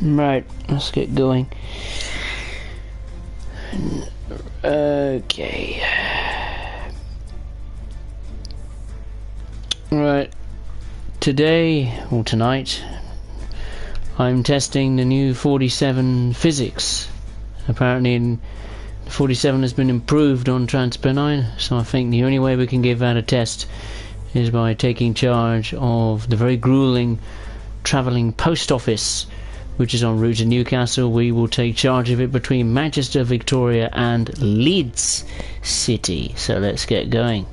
Right, let's get going. Okay. Right. Today, or tonight, I'm testing the new 47 physics. Apparently 47 has been improved on Pennines, so I think the only way we can give that a test is by taking charge of the very grueling travelling post office, which is en route to Newcastle. We will take charge of it between Manchester, Victoria and Leeds City. So let's get going.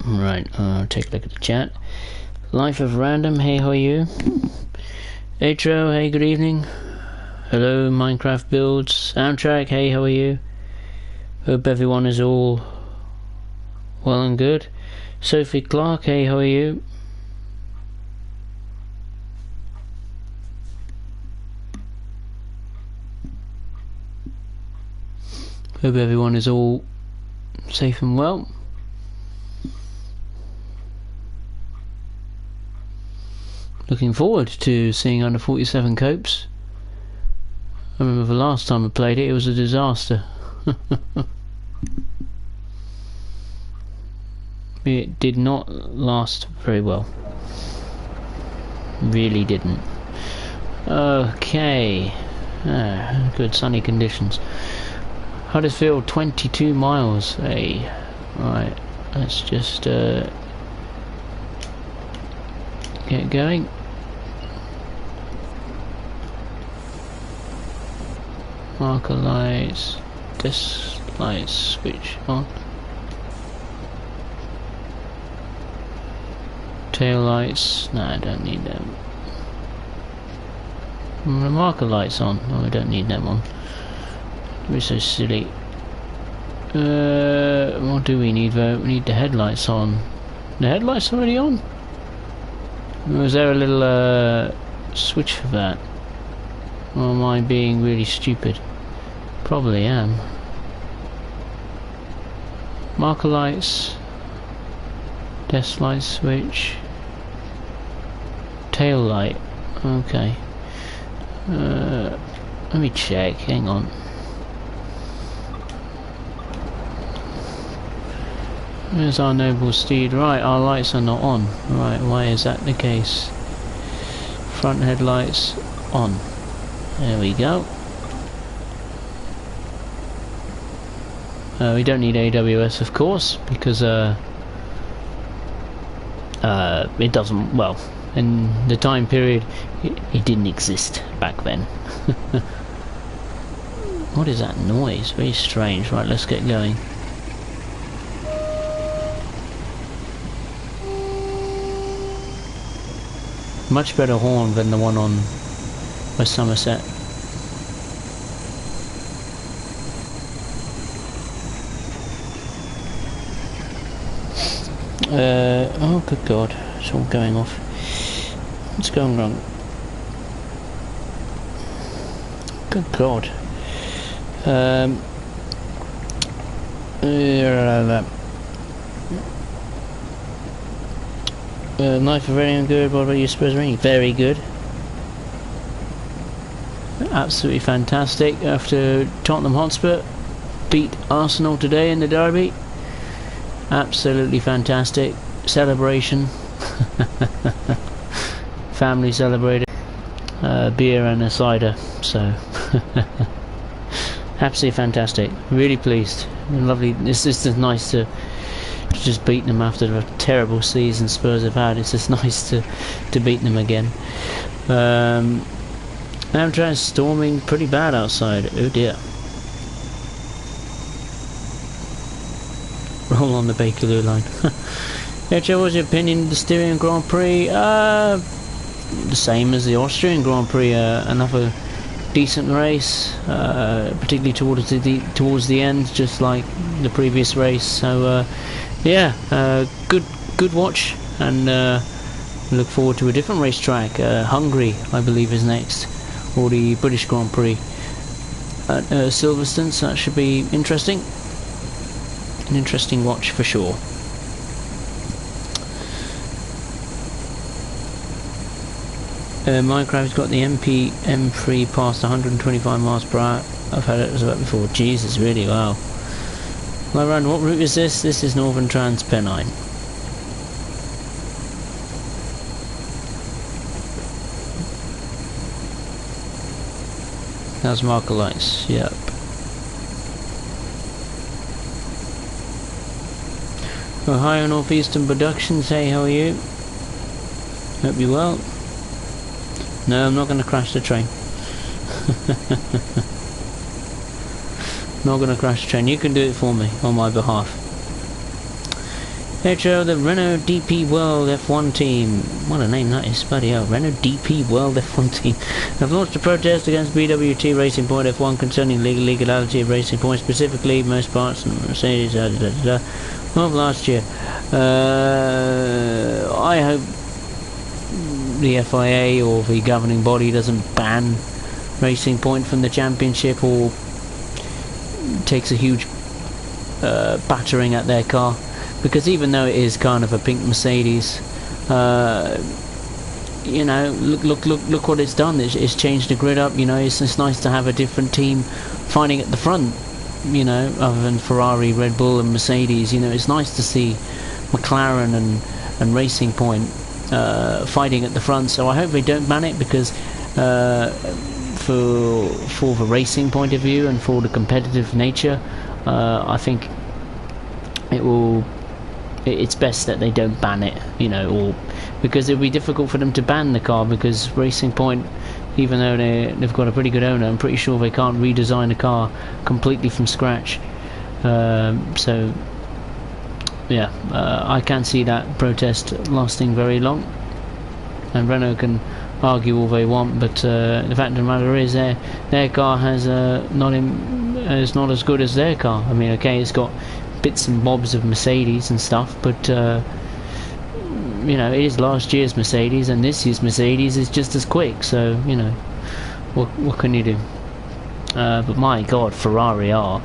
Right, take a look at the chat. Life of Random, hey, how are you? Atro, hey, good evening. Hello, Minecraft Builds. Amtrak, hey, how are you? Hope everyone is all well and good. Sophie Clark, hey, how are you? Hope everyone is all safe and well. Looking forward to seeing under 47 copes. I remember the last time I played it, it was a disaster. It did not last very well. Really didn't. Okay. Good sunny conditions. Huddersfield, 22 miles. Hey. Right. Let's just get going. Marker lights. This lights switch on. Tail lights. No, I don't need them. The marker lights on. Oh, I don't need them on. We're so silly. What do we need though? We need the headlights on. The headlights already on? Or was there a little switch for that? Or am I being really stupid? Probably am. Marker lights. Desk light switch. Tail light. Okay. Let me check. Hang on. Where's our noble steed? Right, our lights are not on. Right, why is that the case? Front headlights on. There we go. We don't need AWS, of course, because it doesn't, well, in the time period it didn't exist back then. What is that noise? Very strange. Right, let's get going. Much better horn than the one on West Somerset. Oh good god, it's all going off. What's going wrong? Good god. Knife of Rain, good. What about you, Spurs Ring? Very good. Absolutely fantastic. After Tottenham Hotspur beat Arsenal today in the derby. Absolutely fantastic. Celebration. Family celebrated. Beer and a cider. So absolutely fantastic. Really pleased. Lovely. It's just nice to just beat them after the terrible season Spurs have had. It's just nice to beat them again. Amtrak storming pretty bad outside. Oh dear. Roll on the Bakerloo line. HO, what's your opinion of the Styrian Grand Prix? The same as the Austrian Grand Prix. Another decent race, particularly towards the end, just like the previous race. So yeah, good watch, and look forward to a different racetrack. Hungary, I believe, is next, or the British Grand Prix at Silverstone. So that should be interesting. An interesting watch for sure. Minecraft's got the M3 past 125 miles per hour. I've had it as well before. Jesus, really? Wow. Well, around what route is this? This is Northern Trans Pennine. That's marker lights. Yep. Ohio Northeastern Productions. Hey, how are you? Hope you're well. No, I'm not going to crash the train. Not going to crash the train. You can do it for me on my behalf. Hey Joe, the Renault DP World F1 team. What a name that is, bloody hell. Renault DP World F1 team have launched a protest against BWT Racing Point F1 concerning legality of racing points, specifically most parts of Mercedes of last year. I hope the FIA or the governing body doesn't ban Racing Point from the championship or takes a huge battering at their car, because even though it is kind of a pink Mercedes, you know, look what it's done. It's changed the grid up. You know, it's nice to have a different team fighting at the front, you know, other than Ferrari, Red Bull and Mercedes. You know, it's nice to see McLaren and Racing Point fighting at the front. So I hope they don't ban it, because for the racing point of view and for the competitive nature, I think it's best that they don't ban it, you know, or because it'll be difficult for them to ban the car, because Racing Point, even though they've got a pretty good owner, I'm pretty sure they can't redesign a car completely from scratch. So yeah, I can't see that protest lasting very long, and Renault can argue all they want, but the fact of the matter is their car is not as good as their car. I mean, okay, it's got bits and bobs of Mercedes and stuff, but you know, it is last year's Mercedes, and this year's Mercedes is just as quick. So you know, what can you do? But my God, Ferrari are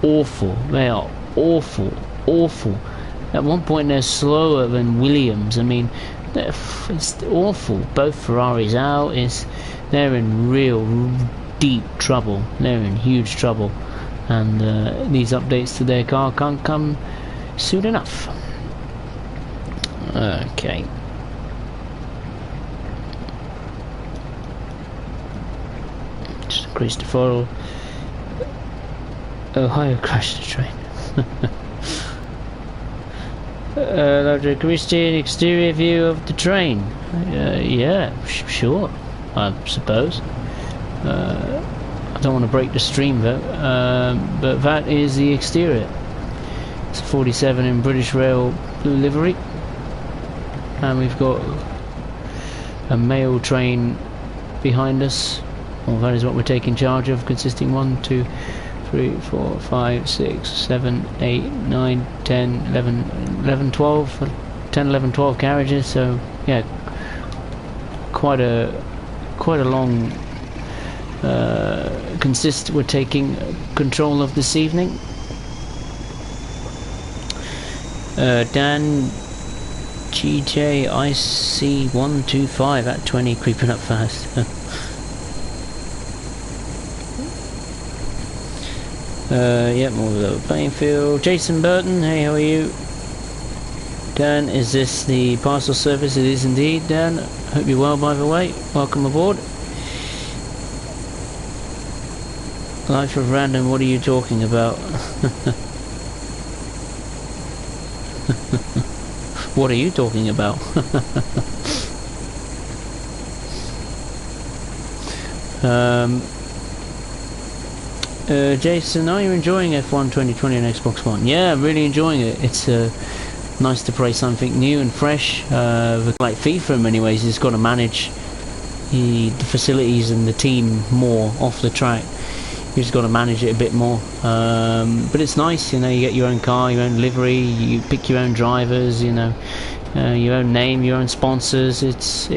awful. They are awful. At one point, they're slower than Williams. I mean, it's awful. Both Ferraris out. They're in real deep trouble. They're in huge trouble, and these updates to their car can't come soon enough. Okay. Just increase the throttle. Ohio crashed the train. Can we see an exterior view of the train? Yeah, sure, I suppose. I don't want to break the stream though, but that is the exterior. It's a 47 in British Rail blue livery, and we've got a mail train behind us. Well, that is what we're taking charge of, consisting 1, 2, 3, 4, 5, 6, 7, 8, 9, 10, 11, 12, 10, 11, 12 carriages. So yeah, quite a long we're taking control of this evening. Dan GJ IC 125 at 20, creeping up fast. Yep, more of the playing field. Jason Burton, hey, how are you? Dan, is this the parcel service? It is indeed, Dan. Hope you're well, by the way. Welcome aboard. Life of Random, what are you talking about? What are you talking about? Jason, are you enjoying F1 2020 on Xbox One? Yeah, I'm really enjoying it. It's nice to play something new and fresh. Like FIFA in many ways, it's got to manage the facilities and the team more off the track. You just got to manage it a bit more, but it's nice, you know. You get your own car, your own livery, you pick your own drivers, you know, your own name, your own sponsors. It's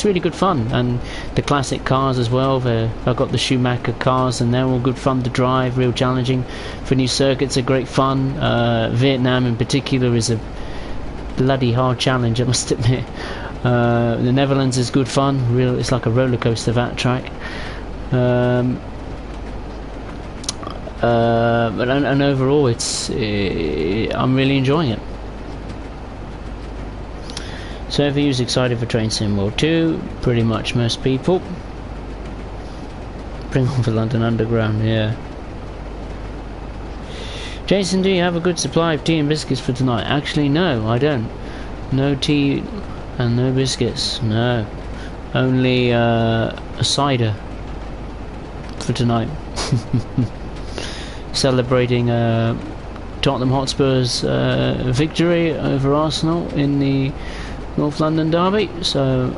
really good fun, and the classic cars as well. I've got the Schumacher cars, and they're all good fun to drive, real challenging. For new circuits, are great fun. Vietnam in particular is a bloody hard challenge, I must admit. The Netherlands is good fun. It's like a roller coaster, that track. And overall, I'm really enjoying it. So if you're excited for Train Sim World 2, pretty much most people. Bring on for London Underground, yeah. Jason, do you have a good supply of tea and biscuits for tonight? Actually, no, I don't. No tea and no biscuits, no. Only a cider for tonight. Celebrating Tottenham Hotspur's victory over Arsenal in the North London derby, so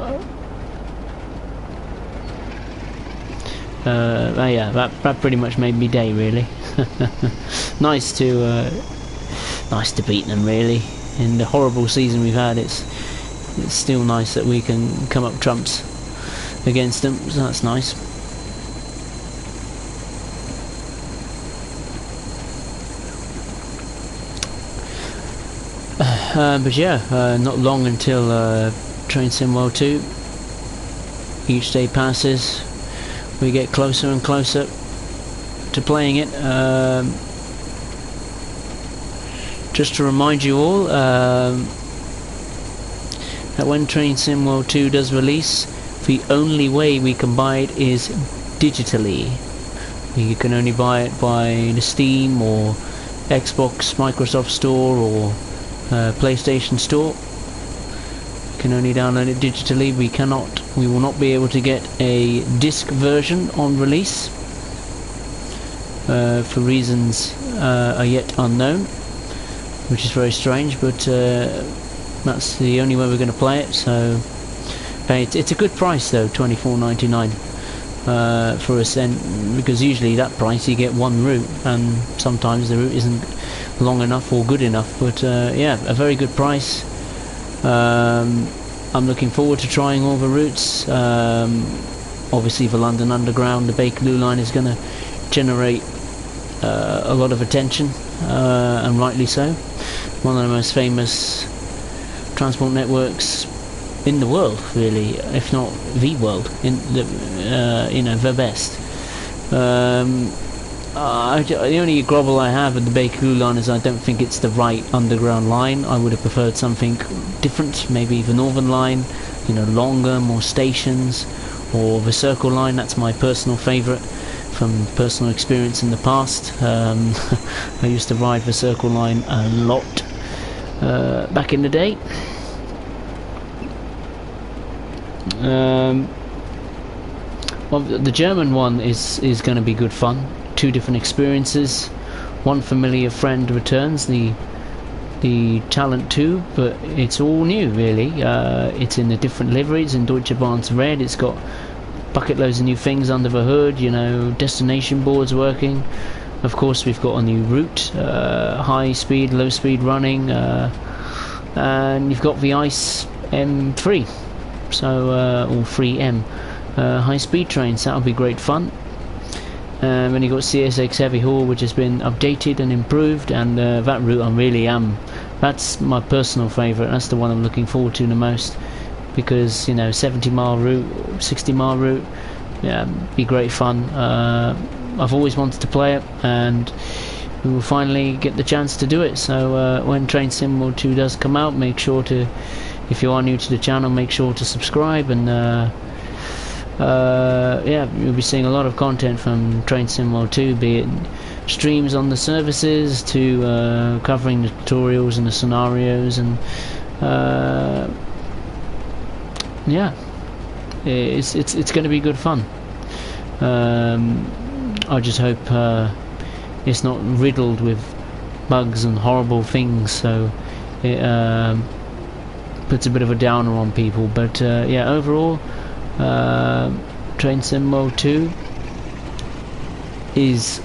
yeah, that pretty much made me day, really. nice to beat them, really. In the horrible season we've had, it's still nice that we can come up trumps against them, so that's nice. But yeah, not long until Train Sim World 2. Each day passes, we get closer and closer to playing it. Just to remind you all that when Train Sim World 2 does release, the only way we can buy it is digitally. You can only buy it by the Steam or Xbox, Microsoft Store, or PlayStation Store. You can only download it digitally. We will not be able to get a disc version on release for reasons are yet unknown, which is very strange, but that's the only way we're going to play it. So it's a good price though, $24.99 for a cent, because usually that price you get one route, and sometimes the route isn't long enough or good enough, but yeah, a very good price. I'm looking forward to trying all the routes. Obviously the London Underground, the Bakerloo line, is going to generate a lot of attention, and rightly so. One of the most famous transport networks in the world, really, if not the world, in the the best. The only grumble I have with the Bakerloo line is I don't think it's the right underground line. I would have preferred something different, maybe the Northern line, longer, more stations, or the Circle line. That's my personal favourite from personal experience in the past. I used to ride the Circle line a lot back in the day. Well, the German one is going to be good fun. 2 different experiences. One familiar friend returns, the Talent 2, but it's all new, really. It's in a different livery. It's in Deutsche Bahn's red. It's got bucket loads of new things under the hood, destination boards working. Of course, we've got a new route, high speed, low speed running, and you've got the ICE M3, so or 3M high speed trains. That'll be great fun. Then you've got CSX Heavy Haul, which has been updated and improved, and that route that's my personal favourite. That's the one I'm looking forward to the most, because 70-mile route, 60-mile route, yeah, be great fun. I've always wanted to play it, and we will finally get the chance to do it. So when Train Sim World 2 does come out, make sure to, if you are new to the channel, make sure to subscribe, and yeah, you'll be seeing a lot of content from Train Sim World 2, be it streams on the services to covering the tutorials and the scenarios, and yeah, it's going to be good fun. I just hope it's not riddled with bugs and horrible things, so it puts a bit of a downer on people. But yeah, overall, Train Sim World 2 is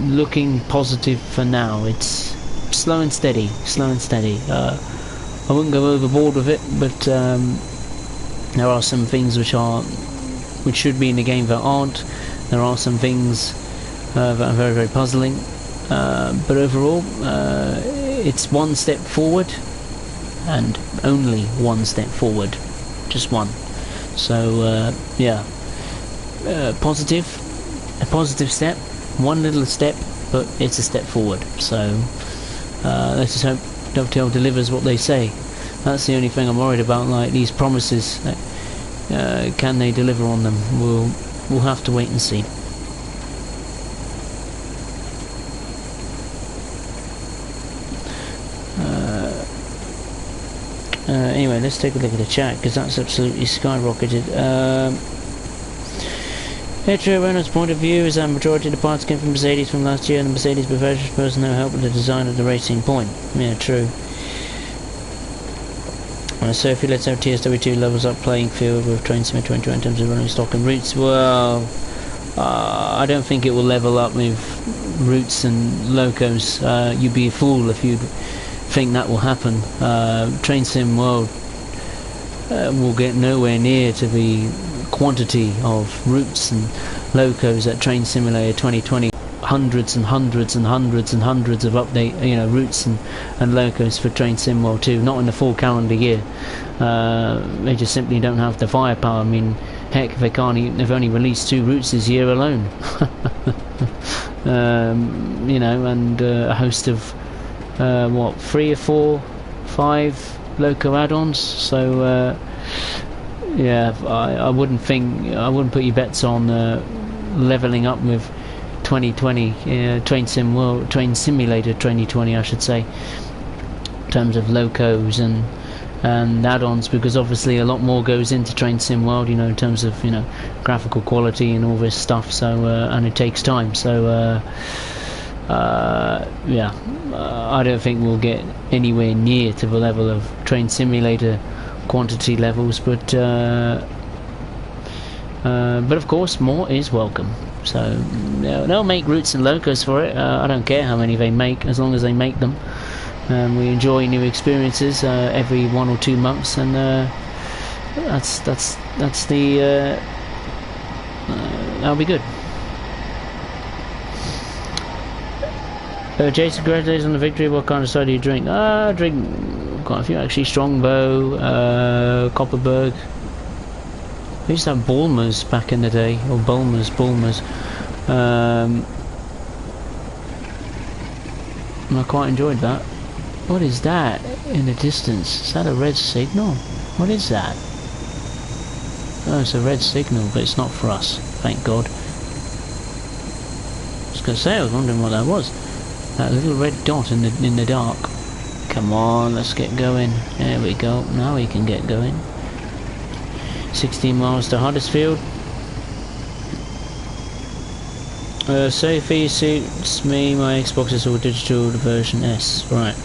looking positive for now. It's slow and steady. I wouldn't go overboard with it, but there are some things which should be in the game that aren't. There are some things that are very, very puzzling, but overall it's one step forward, and only one step forward, just one. So yeah, a positive step, one little step, but it's a step forward. So let's just hope Dovetail delivers what they say. That's the only thing I'm worried about, like these promises. Can they deliver on them? We'll have to wait and see. Anyway, let's take a look at the chat, because that's absolutely skyrocketed. Petro Renault's point of view is that majority of the parts came from Mercedes from last year, and the Mercedes professional personnel helped with the design of the Racing Point. Yeah, true. So if you let's have TSW2 levels up playing field with Train Sim 2020 in terms of running stock and routes, well, I don't think it will level up with routes and locos. You'd be a fool if you'd think that will happen. Train Sim World will get nowhere near to the quantity of routes and locos at Train Simulator 2020. Hundreds and hundreds and hundreds and hundreds of update, routes and locos for Train Sim World 2, not in the full calendar year. They just simply don't have the firepower. I mean, heck, they've only released 2 routes this year alone. And a host of 3 or 4, 5 loco add-ons. So yeah, I wouldn't put your bets on leveling up with 2020 Train Simulator 2020, I should say, in terms of locos and add-ons, because obviously a lot more goes into Train Sim World, in terms of graphical quality and all this stuff. So and it takes time. So yeah, I don't think we'll get anywhere near to the level of Train Simulator quantity levels, but of course more is welcome. So they'll make routes and locos for it. I don't care how many they make, as long as they make them. We enjoy new experiences every 1 or 2 months, and that's the that'll be good. Jason, congratulations on the victory. What kind of cider do you drink? I drink quite a few actually. Strongbow, Copperberg. We used to have Bulmers back in the day, or Bulmers. And I quite enjoyed that. What is that in the distance? Is that a red signal? What is that? Oh, it's a red signal, but it's not for us, thank God. I was going to say, I was wondering what that was. That little red dot in the dark. Come on, let's get going. There we go. Now we can get going. 16 miles to Huddersfield. Sophie suits me. My Xbox is all digital, the version S. Right.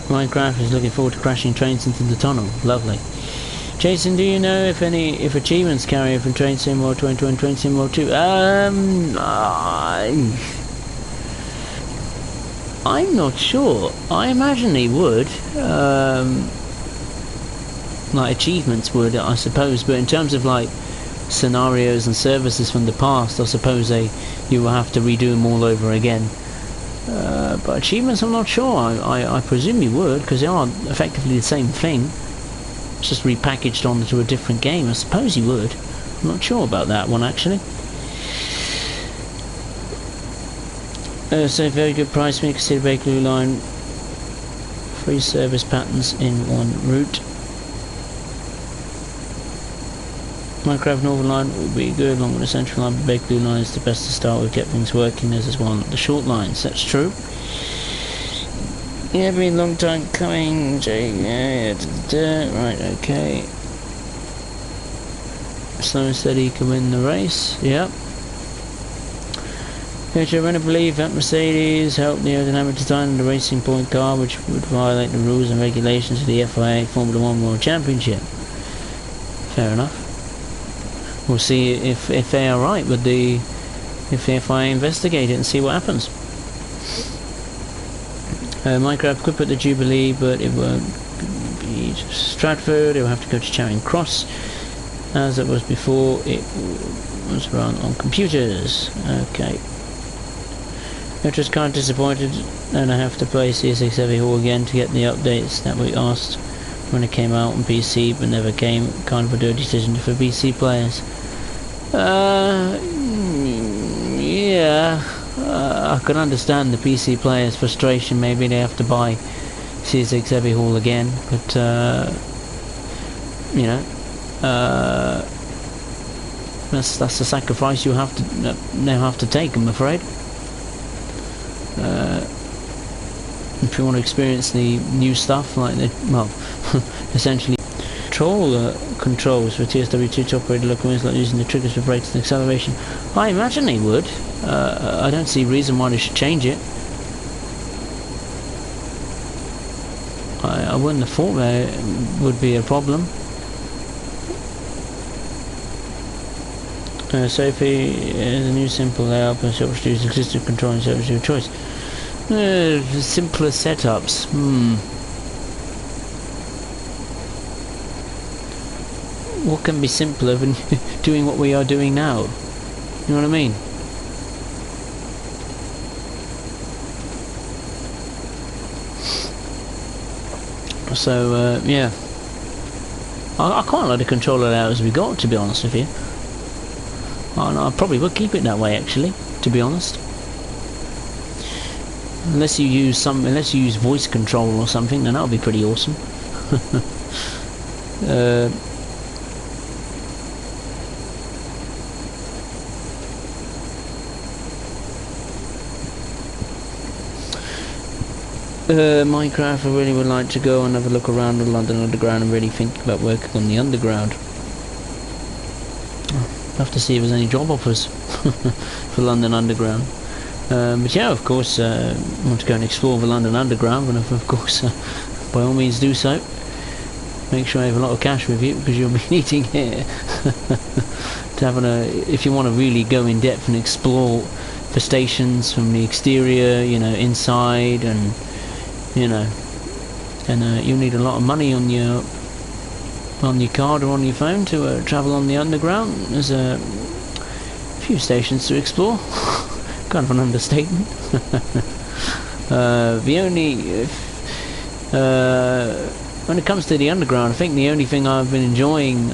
Minecraft is looking forward to crashing trains into the tunnel. Lovely. Jason, do you know if achievements carry from Train Sim World 2020 and Train Sim World 2? I'm not sure. I imagine they would. Like achievements would, I suppose, but in terms of like scenarios and services from the past, I suppose you will have to redo them all over again. But achievements, I'm not sure. I presume you would, because they are effectively the same thing. It's just repackaged onto a different game. I suppose you would. I'm not sure about that one actually. So very good price when you consider Bakerloo line. Free service patterns in one route. Minecraft Northern line will be good, along with the central line, but Bakerloo line is the best to start with, get things working as one of the short lines. That's true. Yeah, been a long time coming, Jay. Yeah, right, okay. Slow and steady can win the race. Yep. Petro Renault believe that Mercedes helped the aerodynamic design of the Racing Point car, which would violate the rules and regulations of the FIA Formula 1 World Championship. Fair enough. We'll see if they are right with if the FIA investigate it and see what happens. Minecraft could put the Jubilee, but it won't be Stratford. It will have to go to Charing Cross, as it was before. It was run on computers. Okay. which was kind of disappointed, and I have to play CS6 Heavy Hall again to get the updates that we asked when it came out on PC, but never came. Kind of a dirty decision for PC players. Yeah, I can understand the PC players' frustration. Maybe they have to buy CS6 Heavy Hall again, but you know, that's the sacrifice you have to now have to take, I'm afraid. If you want to experience the new stuff, like the, well, essentially controls for TSW2 to operate the local wings, like using the triggers for brakes and acceleration. I imagine they would. I don't see a reason why they should change it. I wouldn't have thought there would be a problem. Sophie is a new simple layout and self-use existing control and service your choice. Simpler setups. What can be simpler than doing what we are doing now? You know what I mean? So yeah, I quite like the controller layout as we got, to be honest with you. I probably would keep it that way, actually, to be honest. Unless you use voice control or something, then that would be pretty awesome. Minecraft, I really would like to go and have a look around the London Underground and really think about working on the Underground. I'll have to see if there's any job offers for London Underground. But yeah, of course, want to go and explore the London Underground, and of course, by all means do so. Make sure you have a lot of cash with you, because you'll be needing it to have if you want to really go in depth and explore the stations from the exterior, you know, inside, and you know, and you'll need a lot of money on your card or on your phone to travel on the Underground. There's a few stations to explore. Kind of an understatement. When it comes to the Underground, I think the only thing I've been enjoying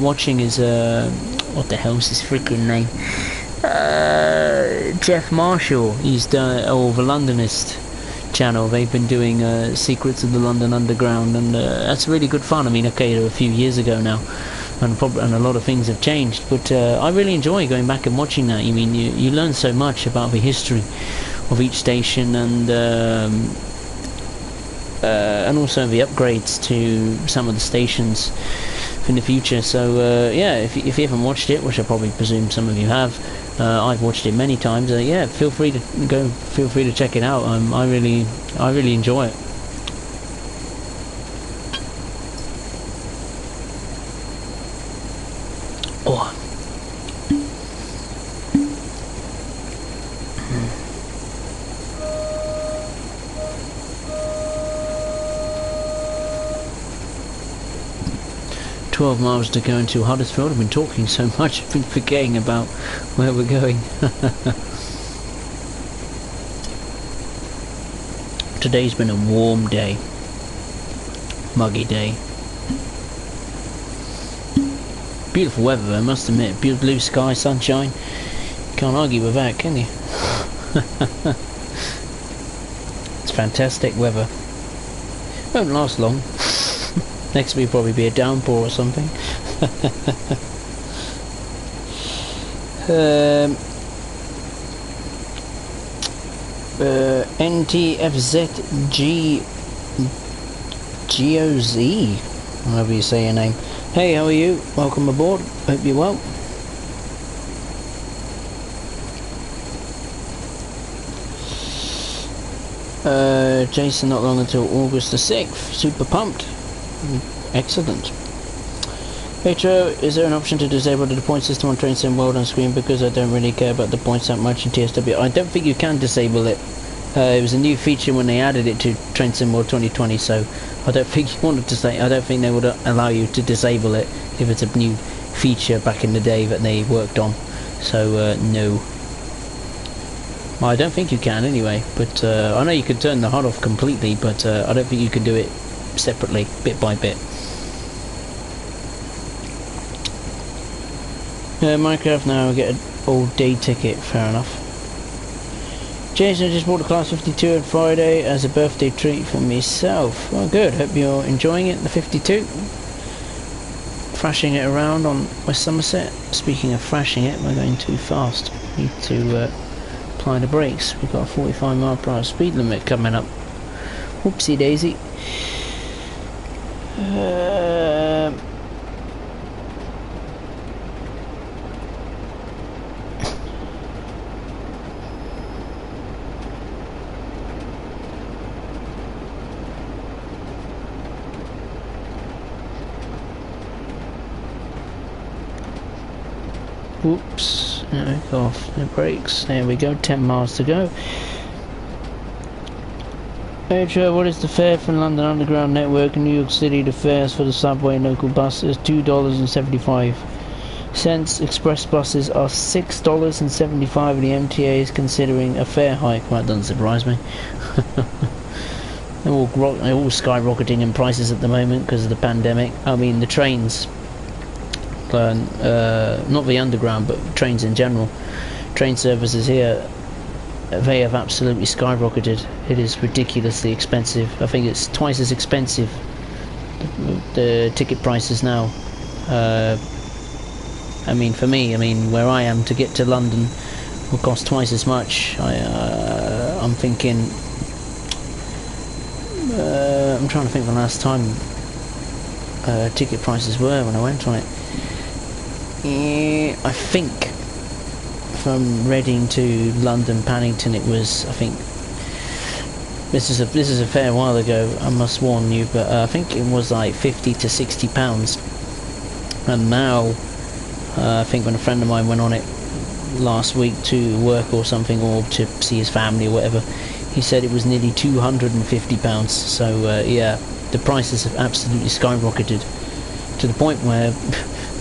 watching is what the hell's his freaking name? Jeff Marshall. He's done the Londonist channel. They've been doing Secrets of the London Underground, and that's really good fun. I mean, okay, a few years ago now, and a lot of things have changed, but I really enjoy going back and watching that. I mean, you learn so much about the history of each station, and also the upgrades to some of the stations in the future. So yeah, if you haven't watched it, which I probably presume some of you have, I've watched it many times. Yeah, feel free to check it out. I really enjoy it. Oh. 12 miles to go into Huddersfield. I've been talking so much, I've been forgetting about where we're going. Today's been a warm day, muggy day. Beautiful weather, I must admit. Beautiful blue sky, sunshine. Can't argue with that, can you? It's fantastic weather. Won't last long. Next week will probably be a downpour or something. NTFZG GOZ, however you say your name. Hey, how are you? Welcome aboard. Hope you're well. Jason, not long until August the 6th. Super pumped. Excellent. Petro, is there an option to disable the point system on Train Sim World on screen, because I don't really care about the points that much in TSW? I don't think you can disable it. It was a new feature when they added it to Train Sim World 2020, so I don't think you wanted to say. I don't think they would allow you to disable it if it's a new feature back in the day that they worked on. So no. Well, I don't think you can anyway, but I know you can turn the HUD off completely, but I don't think you can do it separately, bit by bit. Minecraft now, get an all-day ticket, fair enough. Jason, I just bought a Class 52 on Friday as a birthday treat for myself. Well, good, hope you're enjoying it, the 52. Thrashing it around on West Somerset. Speaking of thrashing it, we're going too fast. Need to apply the brakes. We've got a 45 mph speed limit coming up. Whoopsie daisy. Whoops, go off the brakes. There we go, 10 miles to go. Hey Joe, what is the fare for London Underground Network in New York City? The fares for the subway and local buses $2.75. Express buses are $6.75 and the MTA is considering a fare hike. Well, that doesn't surprise me. They're all skyrocketing in prices at the moment because of the pandemic. I mean, the trains. Not the underground, but trains in general. Train services here, they have absolutely skyrocketed. It is ridiculously expensive. I think it's twice as expensive, the ticket prices now. I mean, for me, where I am, to get to London will cost twice as much. I'm thinking, I'm trying to think the last time ticket prices were when I went on it. I think from Reading to London Paddington it was, I think this is a fair while ago, I must warn you, but I think it was like £50 to £60, and now I think when a friend of mine went on it last week to work or something, or to see his family or whatever, he said it was nearly £250. So yeah, the prices have absolutely skyrocketed to the point where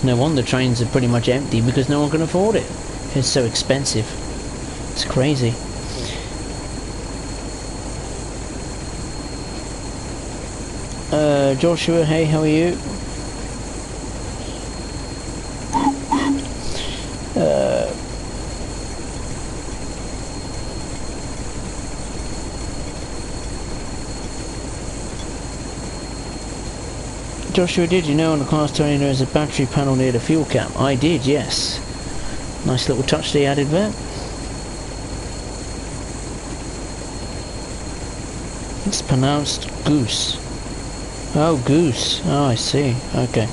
no wonder trains are pretty much empty, because no one can afford it. It's so expensive. It's crazy. Joshua, hey, how are you? Joshua, did you know on the Class 20 there is a battery panel near the fuel cap? I did, yes. Nice little touch they added there. It's pronounced goose. Oh, goose. Oh, I see. Okay.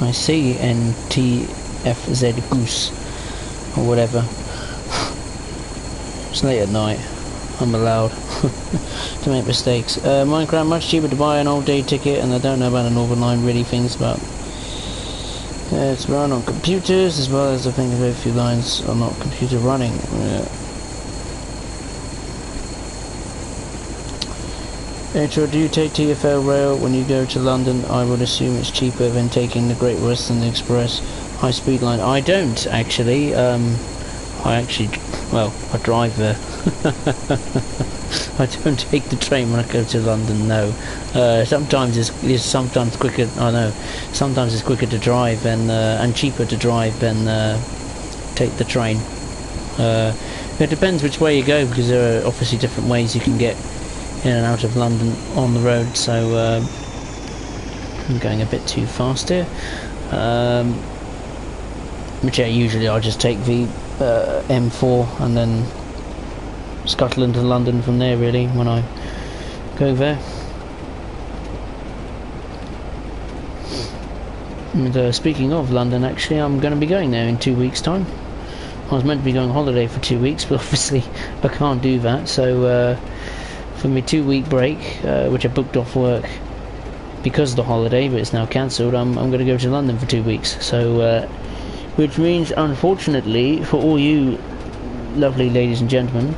I see NTFZ goose. Or whatever. It's late at night. I'm allowed to make mistakes. Minecraft, much cheaper to buy an all-day ticket, and I don't know about the Northern Line really things about. It's run on computers, as well as I think a very few lines are not computer running. Do you take TfL rail when you go to London? I would assume it's cheaper than taking the Great Western Express high-speed line. I don't actually. I drive there. I don't take the train when I go to London. No. Sometimes it's quicker. I know. Sometimes it's quicker to drive and cheaper to drive than take the train. It depends which way you go, because there are obviously different ways you can get in and out of London on the road. So I'm going a bit too fast here. Which usually I'll just take the M4 and then scuttle into London from there, really, when I go there. And speaking of London, actually, I'm going to be going there in 2 weeks' time. I was meant to be going on holiday for 2 weeks, but obviously I can't do that. So for my 2-week break, which I booked off work because of the holiday, but it's now cancelled, I'm going to go to London for 2 weeks. So which means, unfortunately, for all you lovely ladies and gentlemen,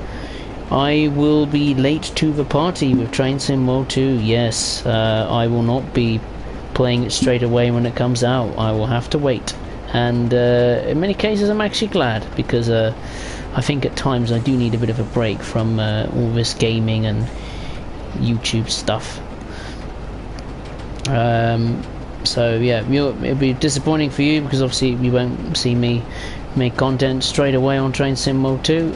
I will be late to the party with Train Sim World 2. Yes, I will not be playing it straight away when it comes out. I will have to wait and in many cases I'm actually glad, because I think at times I do need a bit of a break from all this gaming and YouTube stuff. So yeah, it'll be disappointing for you, because obviously you won't see me make content straight away on Train Sim World 2,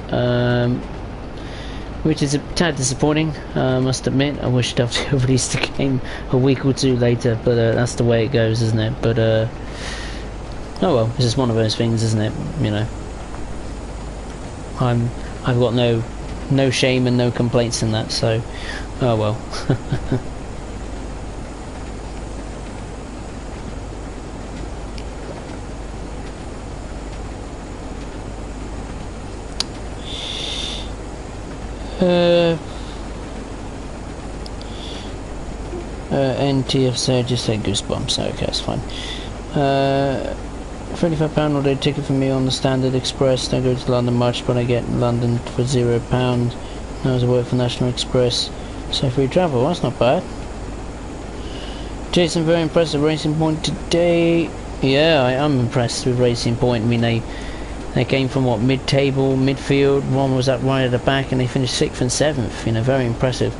which is a tad disappointing, I must admit. I wish I'd have released the game a week or two later, but that's the way it goes, isn't it? But oh well, it's just one of those things, isn't it? You know, I've got no shame and no complaints in that, so oh well. NTF said just say goosebumps. Okay, that's fine. £35 all day ticket for me on the Standard Express. Don't go to London much, but I get London for £0. Now as I work for National Express, so free travel. That's not bad. Jason, very impressed with Racing Point today. Yeah, I am impressed with Racing Point. I mean, they came from what, mid-table, midfield. One was up right at the back, and they finished 6th and 7th. You know, very impressive.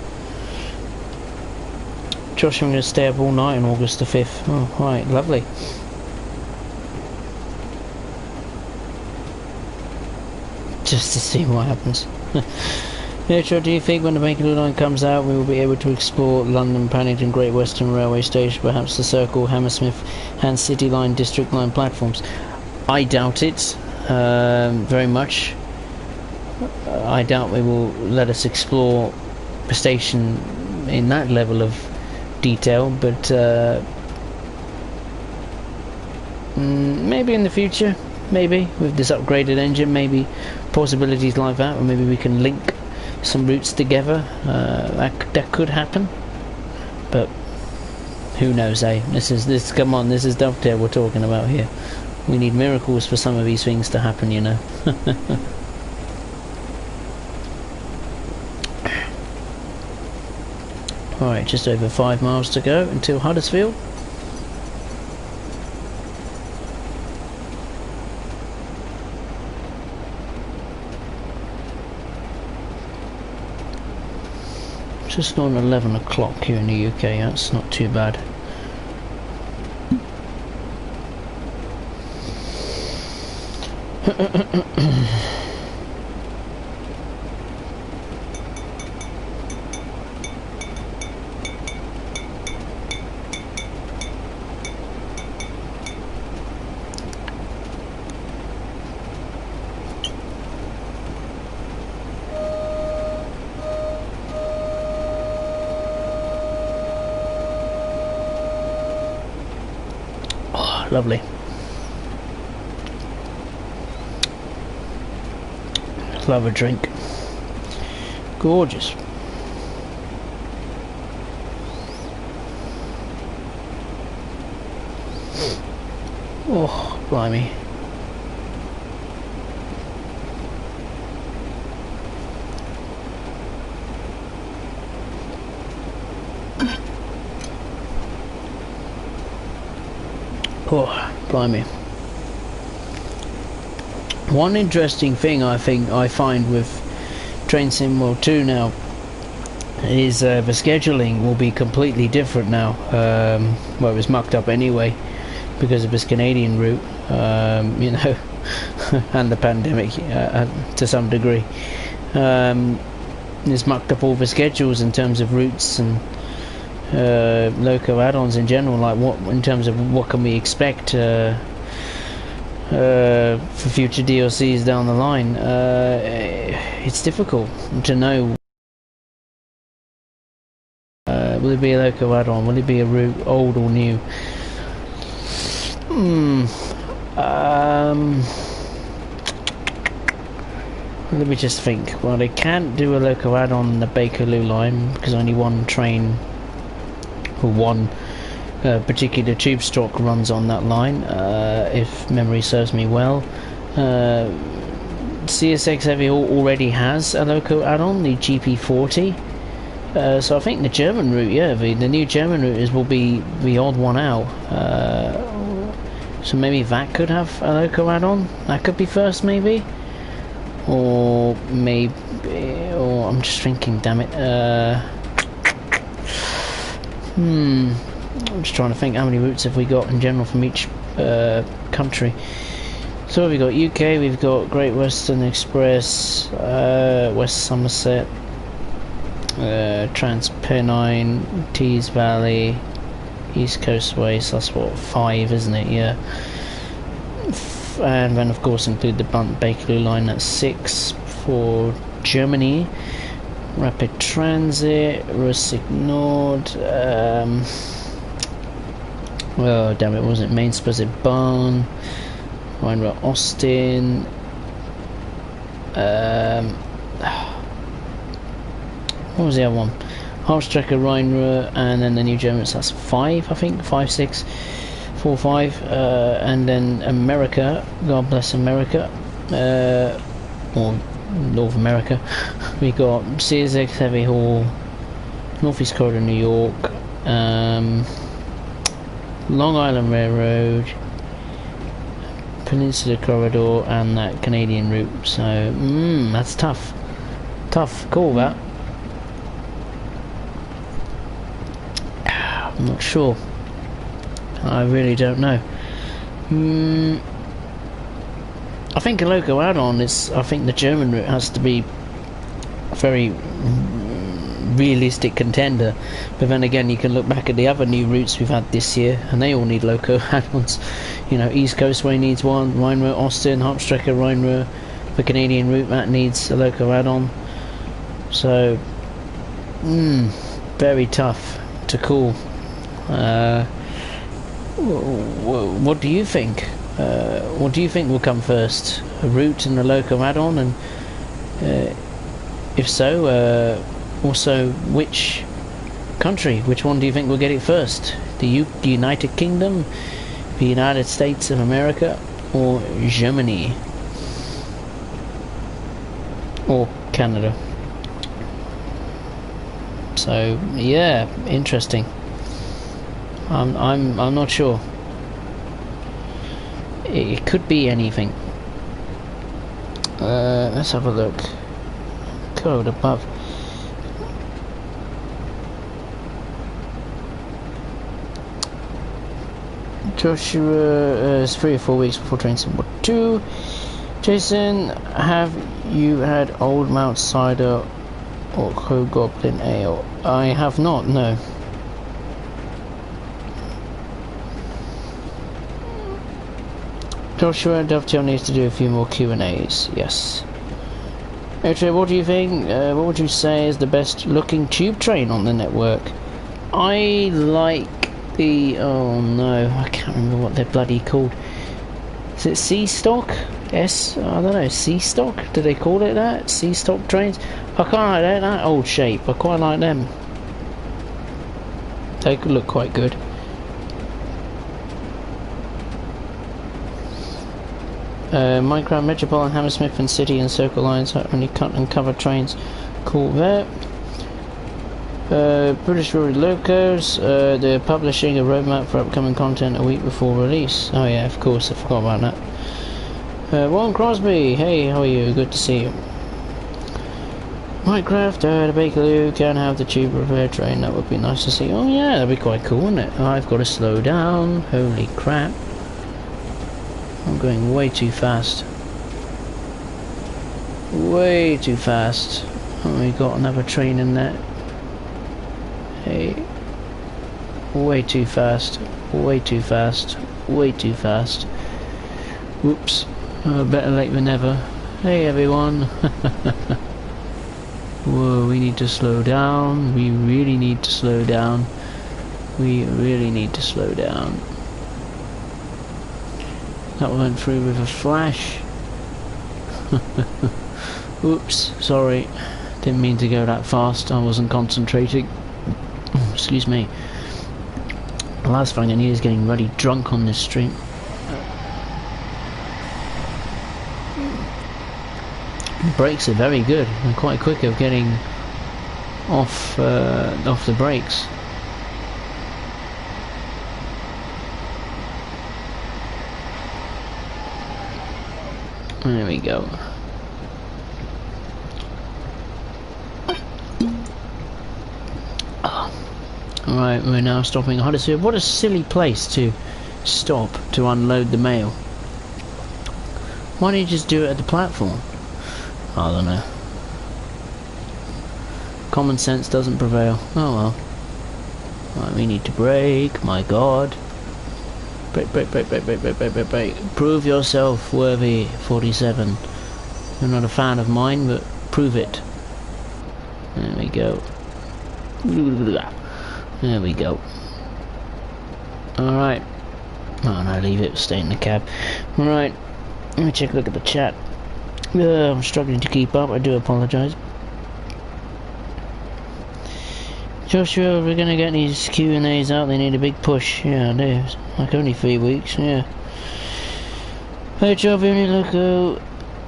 Josh, I'm going to stay up all night on August the 5th. Oh, right, lovely. Just to see what happens. Nature, do you think when the Bakerloo line comes out we will be able to explore London, Paddington, Great Western Railway Station, perhaps the Circle, Hammersmith and City Line, District Line platforms? I doubt it, very much. I doubt they will let us explore the station in that level of detail, but maybe in the future, maybe with this upgraded engine, maybe possibilities like that, or maybe we can link some routes together. That could happen, but who knows, eh? Come on, this is Dovetail we're talking about here. We need miracles for some of these things to happen, you know. Alright, just over 5 miles to go until Huddersfield. Just on 11 o'clock here in the UK, that's not too bad. Lovely. Love a drink. Gorgeous. Oh, blimey. Oh, blimey. One interesting thing I find with Train Sim World 2 now is the scheduling will be completely different now. Well, it was mucked up anyway because of this Canadian route, you know, and the pandemic to some degree. It's mucked up all the schedules in terms of routes and loco add-ons in general, like what in terms of what can we expect for future DLCs down the line. It's difficult to know. Will it be a loco add-on? Will it be a route, old or new? Let me just think. Well, they can't do a loco add-on on the Bakerloo line because only one train or one particular tube stock runs on that line, if memory serves me well. CSX Heavy already has a loco add-on, the GP40. So I think the German route, yeah, the new German route will be the odd one out. So maybe that could have a loco add-on. That could be first, maybe. Or maybe... Or I'm just thinking, damn it. I'm just trying to think how many routes have we got in general from each country. So we've got UK, we've got Great Western Express, West Somerset, Trans Pennine, Tees Valley, East Coast Way, so that's what, 5, isn't it? Yeah. And then of course include the Bakerloo line at 6 for Germany. Rapid Transit, Rustic Nord, oh damn it, wasn't it Main Spurs Barn, Rhine Austin, what was the other one? Harstrecker, Rheinruhr, and then the New Germans, that's 5, I think, 5, 6, 4, 5, and then America, God bless America, or North America, we got CSX Heavy Haul, Northeast Corridor New York, Long Island Railroad, Peninsula Corridor, and that Canadian route. So that's tough call, that. I'm not sure, I really don't know. I think a loco add-on is, I think the German route has to be a very realistic contender, but then again you can look back at the other new routes we've had this year and they all need loco add-ons. You know, East Coast Way needs one, Rheinruhr Austin, Hauptstrecke Rheinruhr, the Canadian route, that needs a loco add-on. So very tough to call. What do you think? What do you think will come first? A route and a loco add-on, and if so, also which country? Which one do you think will get it first? The United Kingdom, the United States of America, or Germany, or Canada? So yeah, interesting. I'm not sure. It could be anything. Let's have a look. Code above. Joshua is 3 or 4 weeks before Train Sim 2. Jason, have you had Old Mount Cider or Goblin Ale? I have not, no. Joshua, Dovetail needs to do a few more Q&As, yes. Actually, what do you think, what would you say is the best looking tube train on the network? I like the, oh no, I can't remember what they're bloody called. Is it C-Stock? I don't know, C-Stock? Do they call it that? C-Stock trains? I quite like that old shape, I quite like them. They could look quite good. Minecraft, Metropolitan, Hammersmith and City and Circle lines are only cut and cover trains. Cool there. British Road Locos, they're publishing a roadmap for upcoming content a week before release. Oh yeah, of course, I forgot about that. Warren Crosby, hey, how are you? Good to see you. Minecraft, the Bakerloo can have the tube repair train, that would be nice to see. Oh yeah, that'd be quite cool, wouldn't it? I've got to slow down, holy crap. I'm going way too fast. Way too fast. Oh, we got another train in there. Hey. Way too fast. Way too fast. Way too fast. Whoops. Better late than never. Hey everyone. Whoa, we need to slow down. We really need to slow down. We really need to slow down. That went through with a flash. Oops, sorry. Didn't mean to go that fast. I wasn't concentrating. Excuse me. The last thing I need is getting really drunk on this stream. The brakes are very good. They're quite quick of getting off the brakes. There we go. Alright, we're now stopping at Huddersfield. What a silly place to stop to unload the mail. Why don't you just do it at the platform? I don't know. Common sense doesn't prevail. Oh well. Right, we need to brake, my god. Brake, brake, brake, brake, brake, brake, brake, brake, brake. Prove yourself worthy, 47. You're not a fan of mine, but prove it. There we go. There we go. Alright. Oh no, leave it, stay in the cab. Right, let me check a look at the chat. I'm struggling to keep up, I do apologise. Joshua, we're gonna get these Q&As out, they need a big push. Yeah, I do. Like only 3 weeks, yeah. Hey, Joe, only look,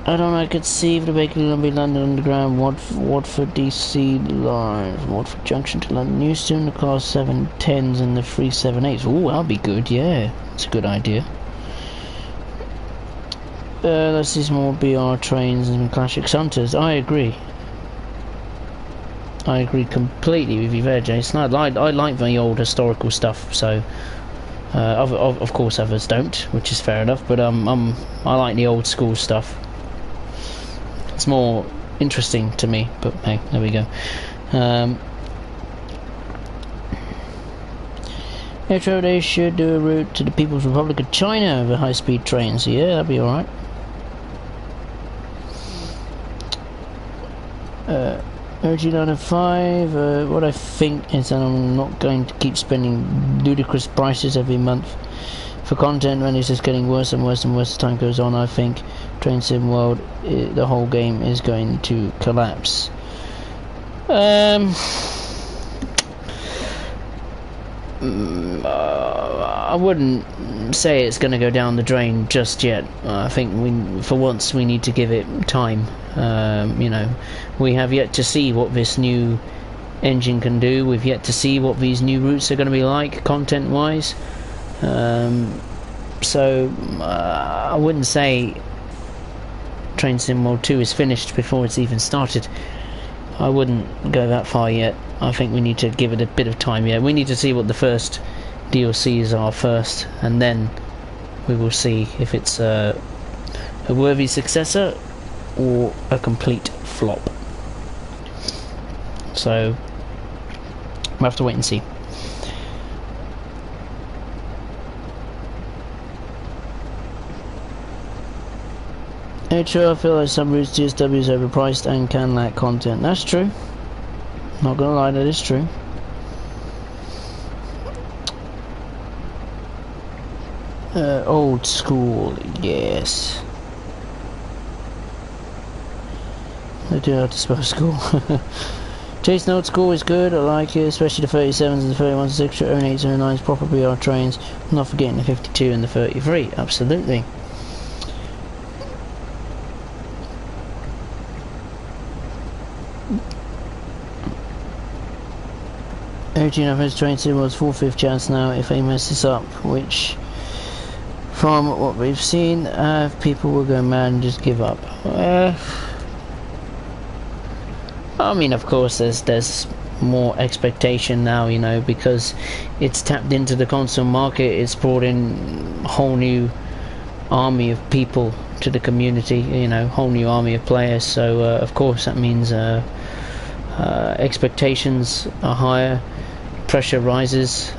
I don't know, I could see if the Bakerloo London Underground, Watford DC line, from Watford Junction to London Euston, the class 710s and the 378s. Ooh, that'll be good, yeah. That's a good idea. Let's see some more BR trains and classic Hunters. I agree. I agree completely with you there, Jason. I like the old historical stuff, so of course others don't, which is fair enough. But I like the old school stuff. It's more interesting to me. But hey, there we go. Metro, they should do a route to the People's Republic of China over high-speed trains. Yeah, that'd be all right. OG95, what I think is that I'm not going to keep spending ludicrous prices every month for content when it's just getting worse and worse and worse as time goes on. I think Train Sim World, the whole game is going to collapse. I wouldn't say it's going to go down the drain just yet. I think for once we need to give it time. You know, we have yet to see what this new engine can do. We've yet to see what these new routes are going to be like content wise. So I wouldn't say Train Sim World 2 is finished before it's even started. I wouldn't go that far yet. I think we need to give it a bit of time yet. We need to see what the first DLCs are first, and then we will see if it's a worthy successor or a complete flop. So we'll have to wait and see. True, I feel like some routes DSW is overpriced and can lack content. That's true. Not gonna lie, that is true. Old school, yes. I do have to spell school. Chasing old school is good, I like it, especially the 37s and the 31s, 6, 08s, 09s, proper BR trains. Not forgetting the 52 and the 33, absolutely. His Train Sim was 4/5 chance now if they mess this up, which from what we've seen people will go mad and just give up. I mean, of course there's more expectation now, you know, because it's tapped into the console market. It's brought in a whole new army of people to the community, you know, whole new army of players, so of course that means expectations are higher, pressure rises,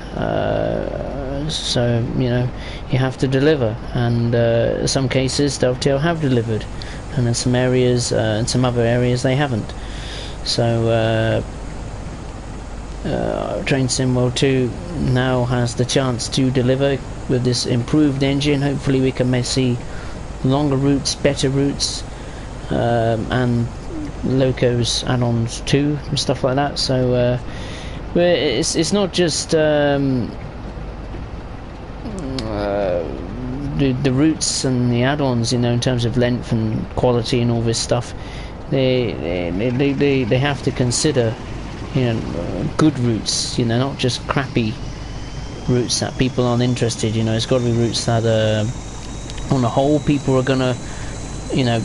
so you know you have to deliver, and in some cases Dovetail have delivered, and in some areas, in some other areas they haven't. So Train Sim World 2 now has the chance to deliver with this improved engine. Hopefully we can see longer routes, better routes, and locos add-ons too and stuff like that. So it's not just the routes and the add-ons, you know, in terms of length and quality and all this stuff. They have to consider, you know, good routes, you know, not just crappy routes that people aren't interested. You know, it's got to be routes that on the whole people are gonna you know,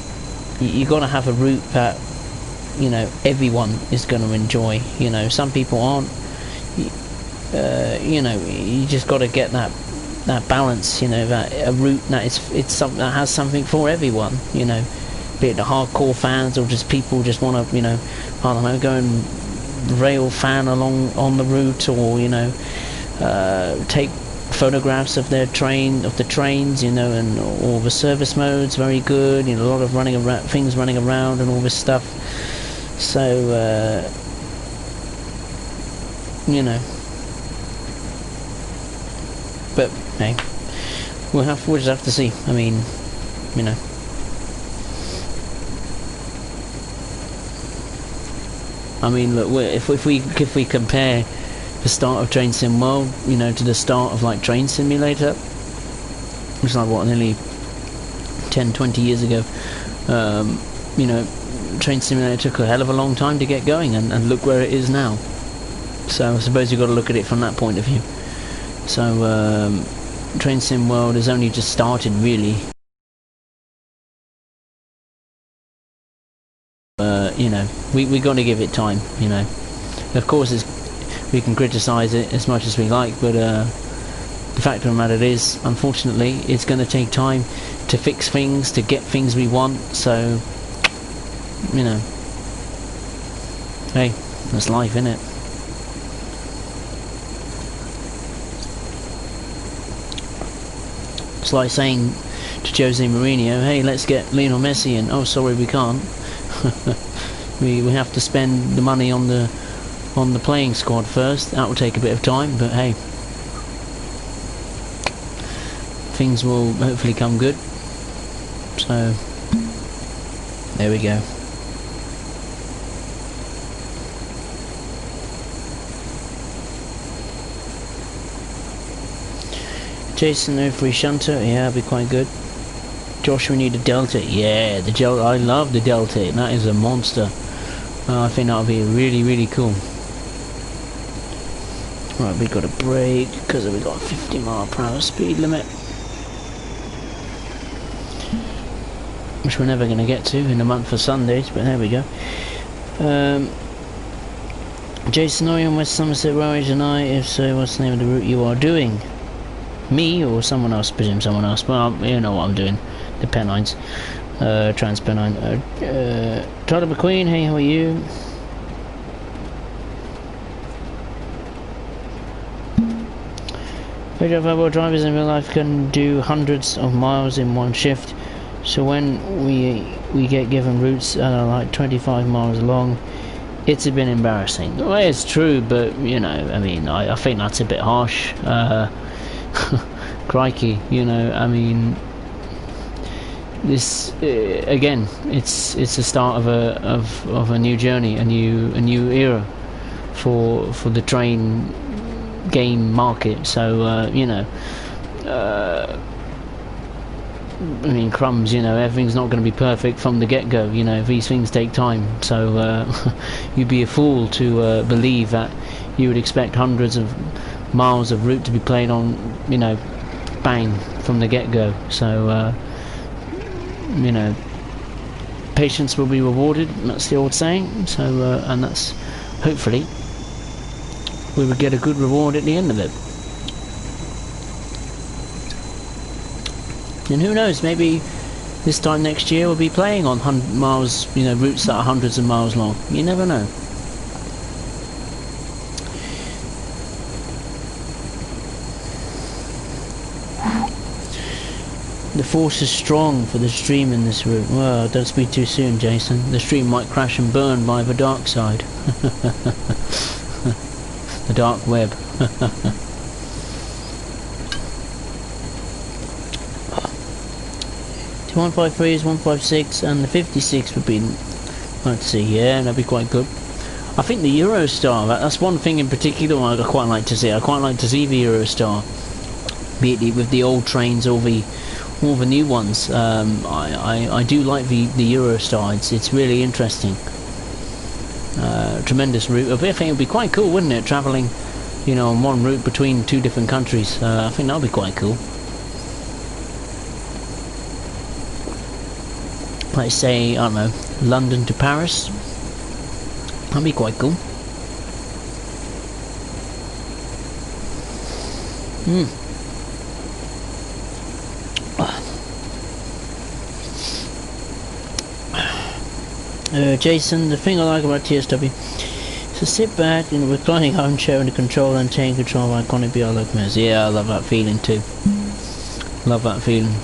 you got to have a route that, you know, everyone is going to enjoy. You know, some people aren't. You know, you just got to get that balance. You know, that a route that it's something that has something for everyone. You know, be it the hardcore fans or just people just want to, you know, I don't know, go and rail fan along on the route, or, you know, take photographs of the trains, you know, and all the service modes, very good. You know, a lot of things running around and all this stuff. So you know, but hey, we'll just have to see. I mean, you know. I mean, look, if we compare the start of Train Sim World, you know, to the start of like Train Simulator, which is like what, nearly 10-20 years ago, you know, Train Simulator took a hell of a long time to get going, and look where it is now. So I suppose you've got to look at it from that point of view. So Train Sim World has only just started, really. You know, we got to give it time. You know, of course we can criticise it as much as we like, but the fact of the matter is, unfortunately, it's going to take time to fix things, to get things we want. So, you know, hey, that's life, innit? It's like saying to Jose Mourinho, hey, let's get Lionel Messi in. Oh, sorry, we can't. we have to spend the money on the playing squad first. That will take a bit of time, but hey, things will hopefully come good. So there we go. Jason, no free shunter. Yeah, that'd be quite good. Josh, we need a Delta. Yeah, I love the Delta. That is a monster. I think that'll be really, really cool. Right, we got a brake because we got a 50-mile-per-hour speed limit, which we're never going to get to in a month for Sundays. But there we go. Jason, are you on West Somerset Road tonight? If so, what's the name of the route you are doing? Me or someone else? Presume someone else. Well, you know what I'm doing. The Pennines, Trans-Pennine. Tyler McQueen, hey, how are you? Video drivers in real life can do hundreds of miles in one shift. So when we get given routes that are like 25 miles long, it's a bit embarrassing. Well, it's true, but you know, I mean, I think that's a bit harsh. Crikey, you know, I mean, this again, it's the start of a new journey, a new era for the train game market. So you know, I mean, crumbs, you know, everything's not going to be perfect from the get-go. You know, these things take time. So you'd be a fool to believe that you would expect hundreds of miles of route to be played on, you know, bang from the get-go. So you know, patience will be rewarded. That's the old saying. So and that's hopefully we will get a good reward at the end of it. And who knows, maybe this time next year we'll be playing on 100 miles, you know, routes that are hundreds of miles long. You never know. The force is strong for the stream in this route. Well, don't speak too soon, Jason. The stream might crash and burn by the dark side. The dark web. The 153 is 156, and the 56 would be, let's see, yeah, that'd be quite good. I think the Eurostar, that's one thing in particular I quite like to see. I quite like to see the Eurostar, be it with the old trains or the new ones. I do like the Eurostar. It's really interesting. Tremendous route. I think it would be quite cool, wouldn't it, travelling, you know, on one route between two different countries. I think that would be quite cool. Like say, I don't know, London to Paris. That'd be quite cool. Jason, the thing I like about TSW is to sit back in a reclining armchair in the control and take control of iconic BR locomotives. Yeah, I love that feeling too. Love that feeling.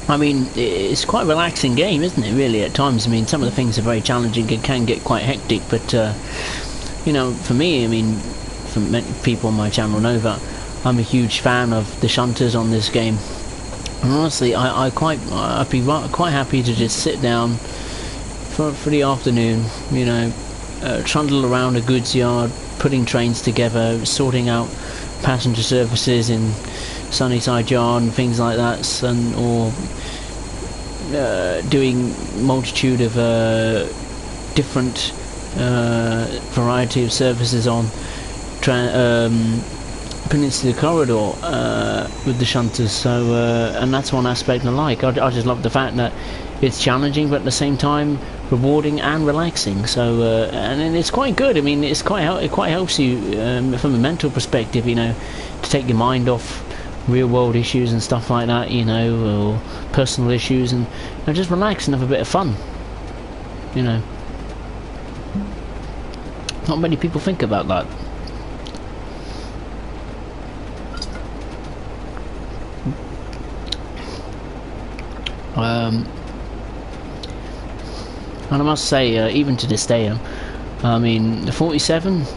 I mean, it's quite a relaxing game, isn't it, really, at times? I mean, some of the things are very challenging, it can get quite hectic, but, you know, for me, I mean, for many people on my channel know that I'm a huge fan of the shunters on this game. And honestly, I'd be quite happy to just sit down for the afternoon, you know, trundle around a goods yard, putting trains together, sorting out passenger services in Sunnyside Yard and things like that, or doing multitude of different variety of services on Peninsula Corridor with the shunters. So and that's one aspect I like. I just love the fact that it's challenging but at the same time rewarding and relaxing. So and it's quite good. I mean, it quite helps you from a mental perspective, you know, to take your mind off real world issues and stuff like that, you know, or personal issues, and just relax and have a bit of fun, you know. Not many people think about that. And I must say, even to this day, I mean, the 47,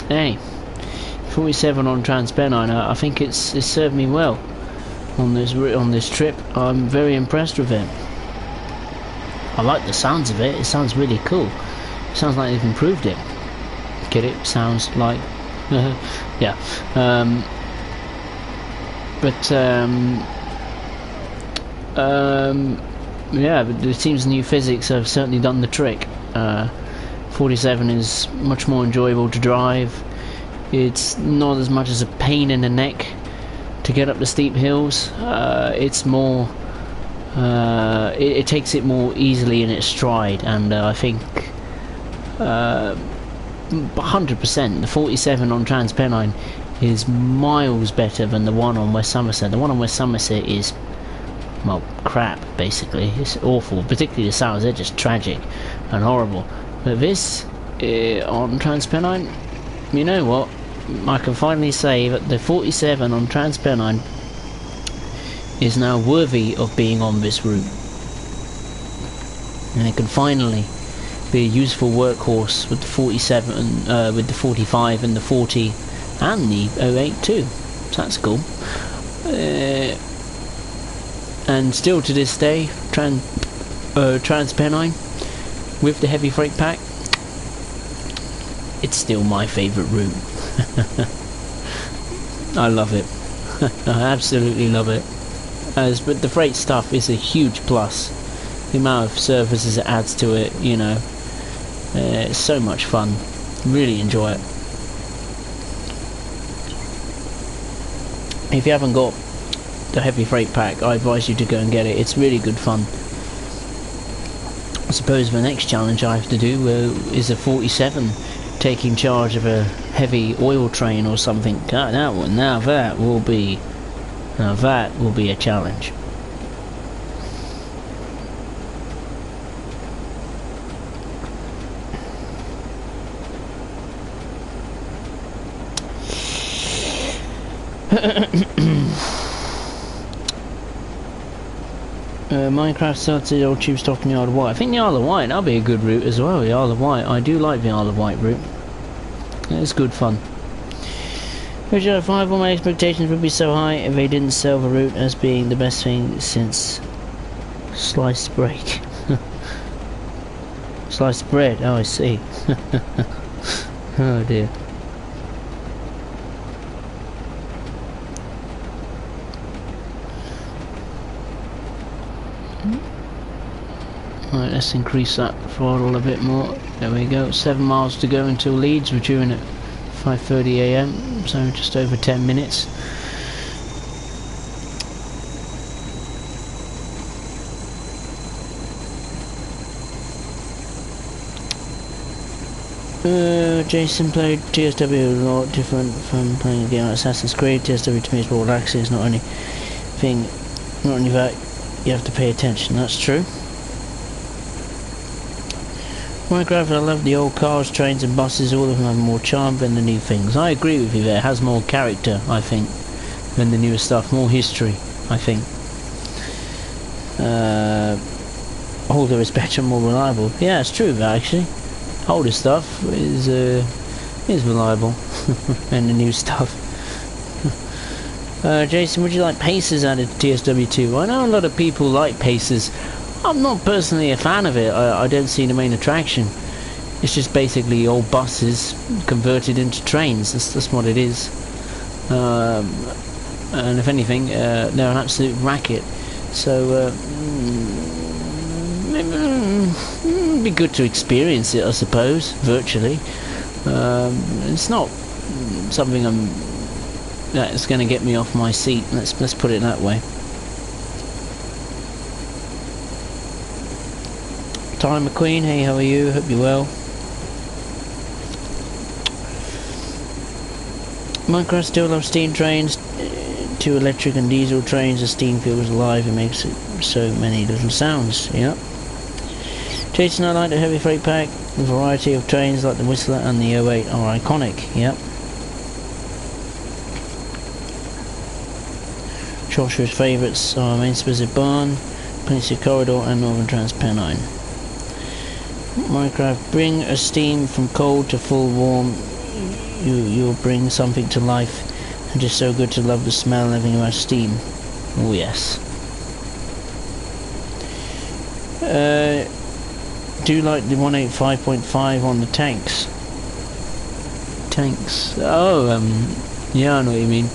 hey, 47 on Transpennine, I think it's served me well on this trip. I'm very impressed with it. I like the sounds of it. It sounds really cool. It sounds like they've improved it. Get it? Sounds like yeah. Yeah, but it seems the new physics have certainly done the trick. 47 is much more enjoyable to drive. It's not as much as a pain in the neck to get up the steep hills. It's more it takes it more easily in its stride, and I think 100% the 47 on Transpennine is miles better than the one on West Somerset. The one on West Somerset is, well, crap, basically. It's awful, particularly the sounds. They're just tragic and horrible. But this on Transpennine, you know what, I can finally say that the 47 on Transpennine is now worthy of being on this route, and it can finally be a useful workhorse with the 47, with the 45 and the 40 and the 08 too. So that's cool. And still to this day, Transpennine with the heavy freight pack, it's still my favourite route. I love it. I absolutely love it. But the freight stuff is a huge plus. The amount of services it adds to it, you know, it's so much fun. Really enjoy it. If you haven't got the heavy freight pack, I advise you to go and get it. It's really good fun. I suppose the next challenge I have to do is a 47 taking charge of a heavy oil train or something. God, that will be a challenge. Minecraft started old tube stop in the Isle of Wight. I think the Isle of Wight, that'll be a good route as well. The Isle of Wight, I do like the Isle of Wight route. It's good fun. Richard 5, all my expectations would be so high if they didn't sell the route as being the best thing since sliced bread. Sliced bread, oh I see. Oh dear. Right, let's increase that throttle a bit more. There we go, 7 miles to go until Leeds. We're due in at 5:30 AM, so just over 10 minutes. Jason played TSW a lot different from playing a game like Assassin's Creed. TSW to me is more relaxing. It's not only that you have to pay attention. That's true. Minecraft, I love the old cars, trains and buses. All of them have more charm than the new things. I agree with you there. It has more character, I think, than the newer stuff. More history, I think. Older is better and more reliable. Yeah, it's true actually. Older stuff is reliable than the new stuff. Jason, would you like Pacers added to TSW2? I know a lot of people like Pacers. I'm not personally a fan of it. I don't see the main attraction. It's just basically old buses converted into trains. That's what it is. And if anything, they're an absolute racket. So it'd be good to experience it, I suppose, virtually. It's not something that's going to get me off my seat. Let's put it that way. Ty McQueen, hey, how are you? Hope you're well. Minecraft still loves steam trains. 2 electric and diesel trains. The steam feels alive. It makes it so many little sounds. Yep. Jason, I like the heavy freight pack. The variety of trains like the Whistler and the 08 are iconic. Yep. Joshua's favourites are Main Specific Barn, Peninsula Corridor and Northern Trans Pennine. Minecraft, bring a steam from cold to full warm. You'll bring something to life, and just so good to love the smell and everything about steam. Oh yes. Do like the 185.5 on the tanks. Oh, yeah, I know what you mean.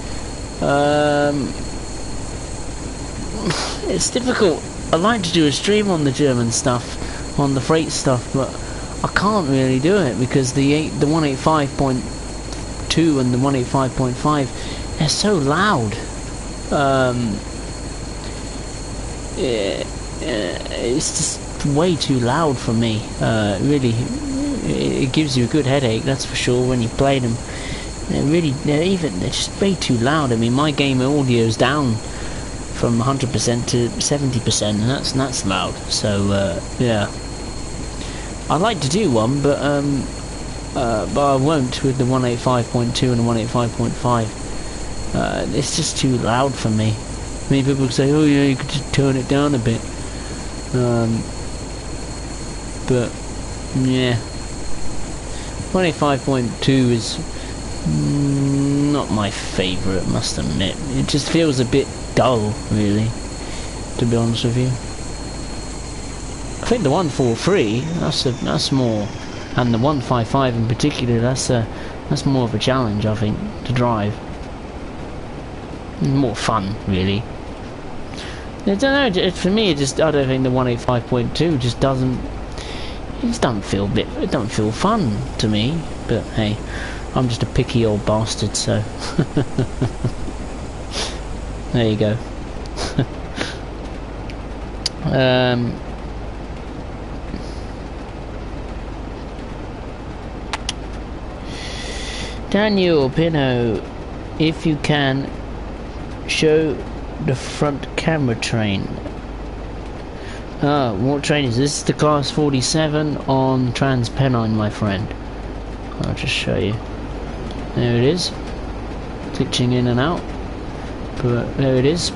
It's difficult. I like to do a stream on the German stuff, on the freight stuff, but I can't really do it because the 185.2 and the 185.5, they're so loud. It's just way too loud for me. Really, it gives you a good headache, that's for sure, when you play them. They're just way too loud. I mean, my game audio's down from 100% to 70%, and that's loud. So yeah, I'd like to do one, but I won't with the 185.2 and the 185.5. It's just too loud for me. I mean, people say, oh yeah, you could just turn it down a bit. But yeah, 185.2 is not my favourite, must admit. It just feels a bit dull, really, to be honest with you. I think the 143, that's more, and the 155 in particular, that's more of a challenge, I think, to drive. More fun, really. I don't know. For me, I don't think the 185.2 just doesn't feel it don't feel fun to me. But hey, I'm just a picky old bastard, so there you go. Daniel Pino, if you can, show the front camera train. What train is this? This is the Class 47 on Trans Pennine, my friend. I'll just show you. There it is. Glitching in and out. But there it is.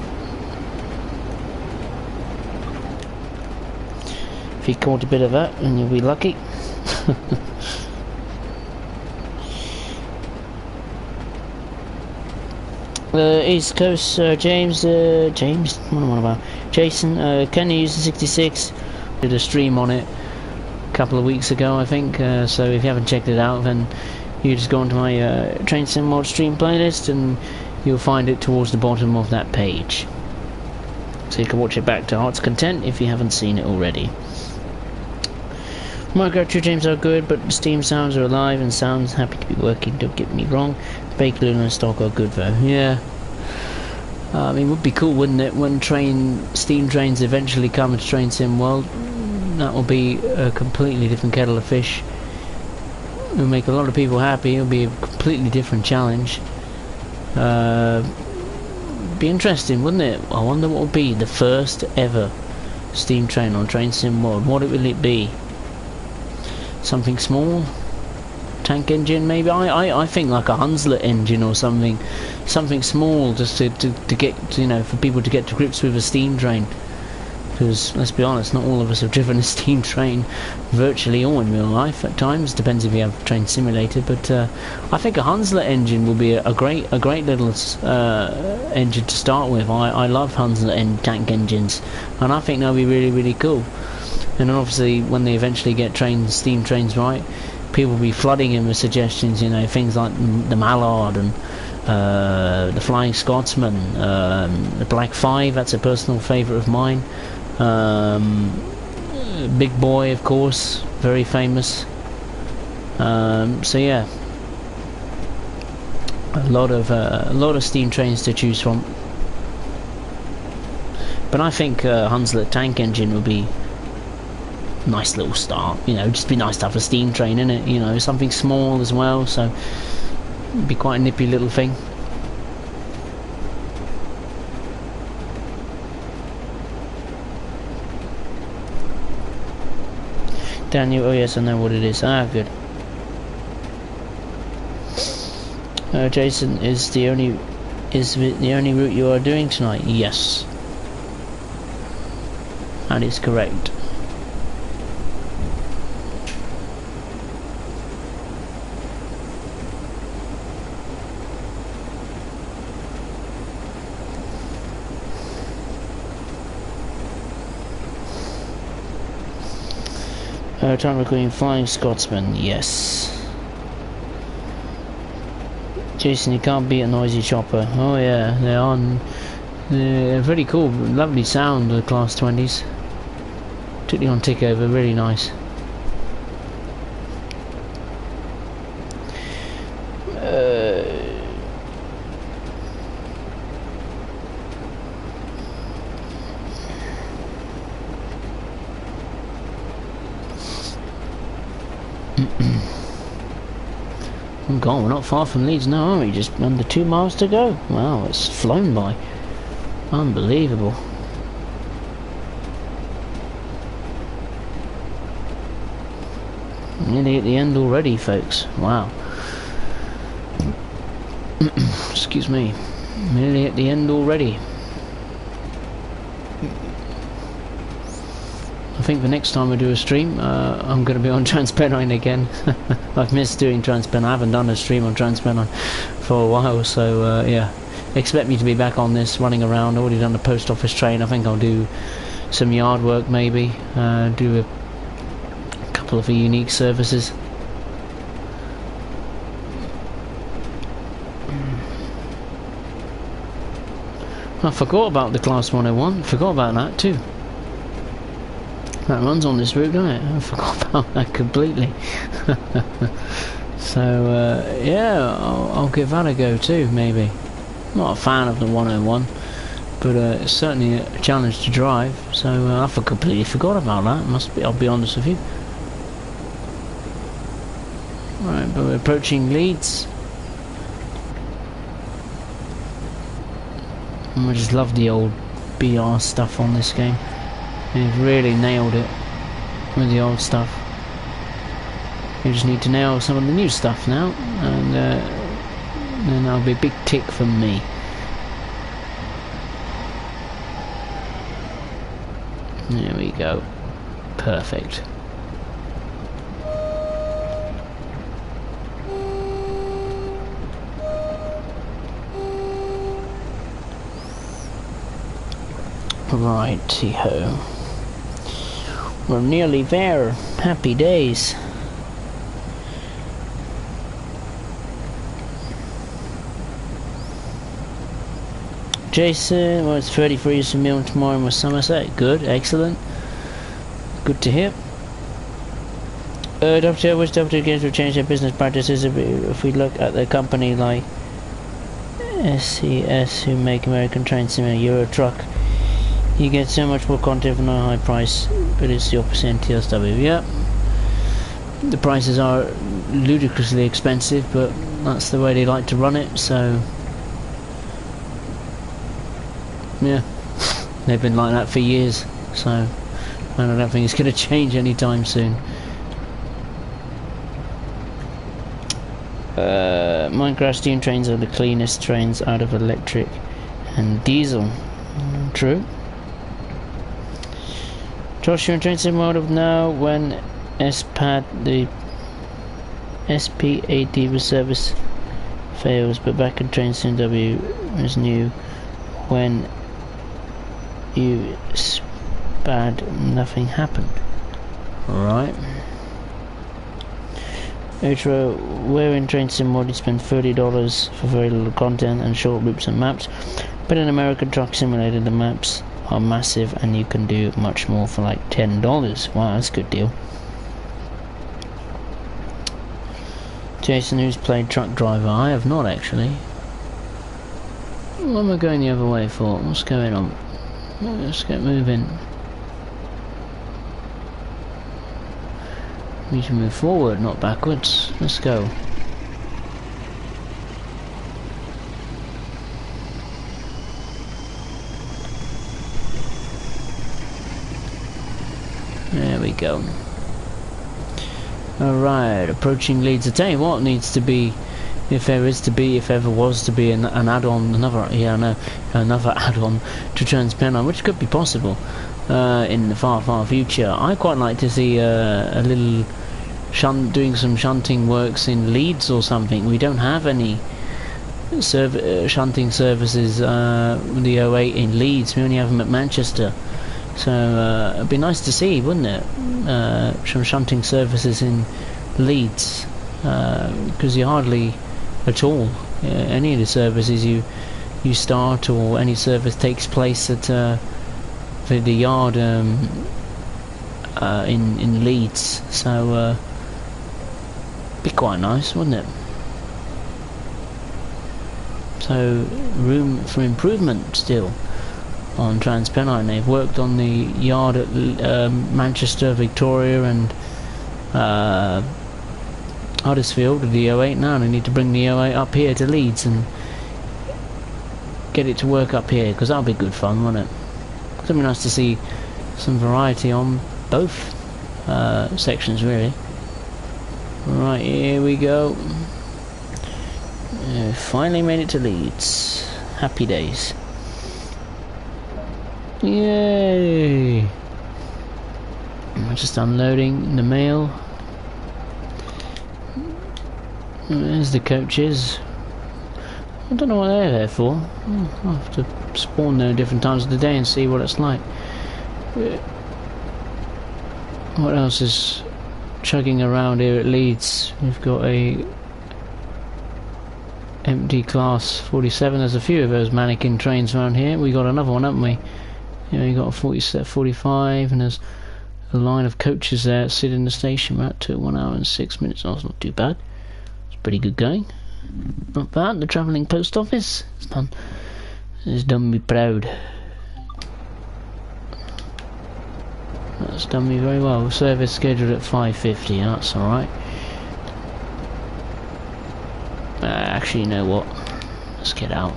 If you caught a bit of that, then you'll be lucky. East Coast, James, what am I about? Jason, can you use the 66? Did a stream on it a couple of weeks ago, I think, so if you haven't checked it out, then you just go onto my Train Sim Mod stream playlist and you'll find it towards the bottom of that page. So you can watch it back to heart's content if you haven't seen it already. Minecraft games are good, but Steam sounds are alive and sounds happy to be working, don't get me wrong. Fake Luna and stock are good though, yeah. I mean, it would be cool, wouldn't it, when Steam trains eventually come into Train Sim World. That will be a completely different kettle of fish. It will make a lot of people happy. It will be a completely different challenge. Be interesting, wouldn't it? I wonder what will be the first ever Steam train on Train Sim World. What will it be? Something small? Tank engine maybe? I think like a Hunslet engine or something small, just to get, you know, for people to get to grips with a steam train. Because let's be honest, not all of us have driven a steam train virtually or in real life at times. Depends if you have Train Simulator. But I think a Hunslet engine will be a great little engine to start with. I love Hunslet tank engines, and I think they'll be really cool. And then obviously when they eventually get steam trains right, people will be flooding in with suggestions, you know, things like the Mallard and the Flying Scotsman, the Black 5, that's a personal favourite of mine. Big Boy, of course, very famous. So yeah, a lot of steam trains to choose from. But I think Hunslet tank engine would be a nice little start. You know, just be nice to have a steam train in it. You know, something small as well. So it'd be quite a nippy little thing. Daniel, oh yes, I know what it is. Ah, good. Jason, is the only route you are doing tonight? Yes, that is correct. Time recording Flying Scotsman, yes. Jason, you can't beat a noisy chopper. Oh yeah, they're pretty cool, lovely sound, the Class 20s. Particularly on Tickover, really nice. Oh God, we're not far from Leeds now, are we? Just under 2 miles to go. Wow, it's flown by. Unbelievable. Nearly at the end already, folks. Wow. Excuse me. Nearly at the end already. I think the next time I do a stream, I'm going to be on Transpennine again. I've missed doing Transpennine. I haven't done a stream on Transpennine for a while, so yeah. Expect me to be back on this, running around. I've already done the post office train. I think I'll do some yard work maybe. Do a couple of unique services. I forgot about the Class 101. Forgot about that too. That runs on this route, doesn't it? I forgot about that completely. So yeah, I'll give that a go too, maybe. Not a fan of the 101, but it's certainly a challenge to drive. So I completely forgot about that. I'll be honest with you. Right, but we're approaching Leeds. And I just love the old BR stuff on this game. They've really nailed it with the old stuff. We just need to nail some of the new stuff now, and then that'll be a big tick from me. There we go. Perfect. Righty-ho. We're nearly there. Happy days. Jason, well, it's 30 degrees for me tomorrow in Somerset. Good, excellent. Good to hear. WTO wish WTO games would change their business practices if we look at the company like SCS who make American train simulator Euro Truck. You get so much more content for no high price, but it's the opposite in TSW. Yep. The prices are ludicrously expensive, but that's the way they like to run it, so yeah. They've been like that for years, so I don't think it's going to change anytime soon. Minecraft steam trains are the cleanest trains out of electric and diesel. True. Josh, you're in train sim mode of now when the SPAD service fails, but back in train sim W is new when you SPAD nothing happened. Alright. Ultra, where in train sim mode you spend $30 for very little content and short loops and maps, but in American Truck Simulator the maps are massive and you can do much more for like $10. Wow, that's a good deal. Jason, who's played Truck Driver? I have not actually. What am I going the other way for? What's going on? Let's get moving. We need to move forward, not backwards. Let's go. There we go. Alright, approaching Leeds. I tell you what needs to be, if ever was to be an add-on, another add-on to Transpennine, which could be possible in the far future. I quite like to see a little doing some shunting works in Leeds or something. We don't have any shunting services with the 08 in Leeds. We only have them at Manchester. So it'd be nice to see, wouldn't it? Some shunting services in Leeds, because you hardly at all any of the services you start or any service takes place at the yard in Leeds. So be quite nice, wouldn't it? So room for improvement still on Transpennine. They've worked on the yard at Manchester, Victoria and Huddersfield with the 08 now. They need to bring the 08 up here to Leeds and get it to work up here, because that'll be good fun, won't it? It'd be nice to see some variety on both sections, really. Right, here we go. Finally made it to Leeds. Happy days. Yay! I'm just unloading the mail. There's the coaches. I don't know what they're there for. I'll have to spawn there at different times of the day and see what it's like. What else is chugging around here at Leeds? We've got a empty class 47. There's a few of those mannequin trains around here. We got another one, haven't we? Yeah, you got a 45, and there's a line of coaches there sitting in the station. We're at 1 hour and 6 minutes. Oh, it's not too bad. It's pretty good going. Not bad. The travelling post office. It's done me proud. That's done me very well. Service scheduled at 5:50. That's all right. Actually, you know what? Let's get out.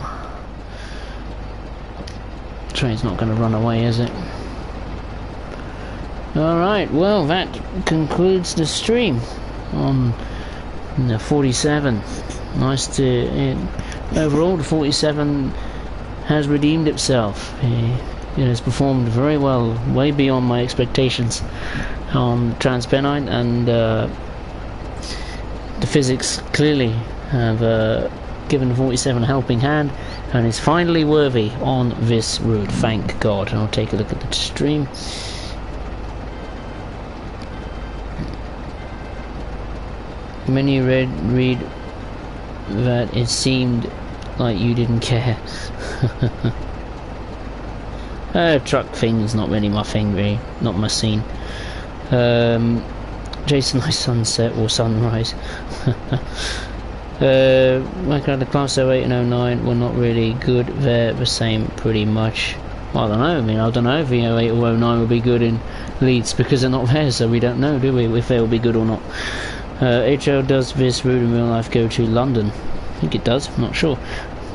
Train's not going to run away, is it? Alright, well, that concludes the stream on the 47. Nice to... overall, the 47 has redeemed itself. It has performed very well, way beyond my expectations on Transpennine, and the physics clearly have given 47 a helping hand, and is finally worthy on this route, thank God. I'll take a look at the stream. When you read that, it seemed like you didn't care. Truck thing's not really my thing, really, not my scene. Jason, nice sunset or sunrise. Working out the class 08 and 09 were not really good. They're the same pretty much. Well, I don't know. I mean, I don't know if the 08 or 09 will be good in Leeds because they're not there, so we don't know, do we, if they will be good or not. HL, does this route in real life go to London? I think it does. I'm not sure.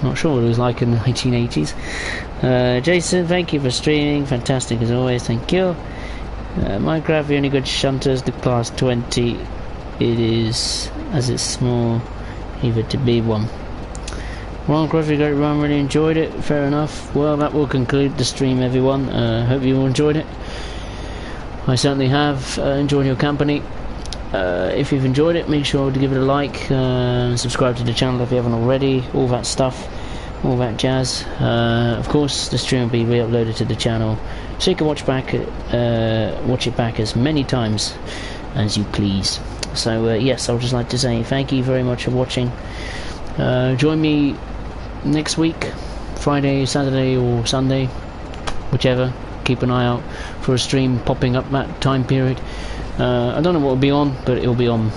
Not sure what it was like in the 1980s. Jason, thank you for streaming. Fantastic as always. Thank you. Minecraft, the only good shunters, the class 20. It is, as it's small, either to be one. Ron Crossy, great run, really enjoyed it. Fair enough. Well, that will conclude the stream, everyone. Hope you all enjoyed it. I certainly have enjoyed your company. If you've enjoyed it, make sure to give it a like, subscribe to the channel if you haven't already, all that stuff, all that jazz. Of course, the stream will be re-uploaded to the channel, so you can watch it back as many times as you please. So yes, I would just like to say thank you very much for watching. Join me next week, Friday, Saturday or Sunday, whichever. Keep an eye out for a stream popping up that time period. I don't know what it'll be on, but it'll be on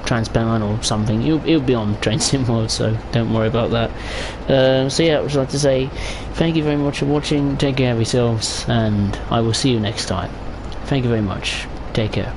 Transparent or something. It'll be on Train Sim World, so don't worry about that. So yeah, I would just like to say thank you very much for watching. Take care of yourselves, and I will see you next time. Thank you very much. Take care.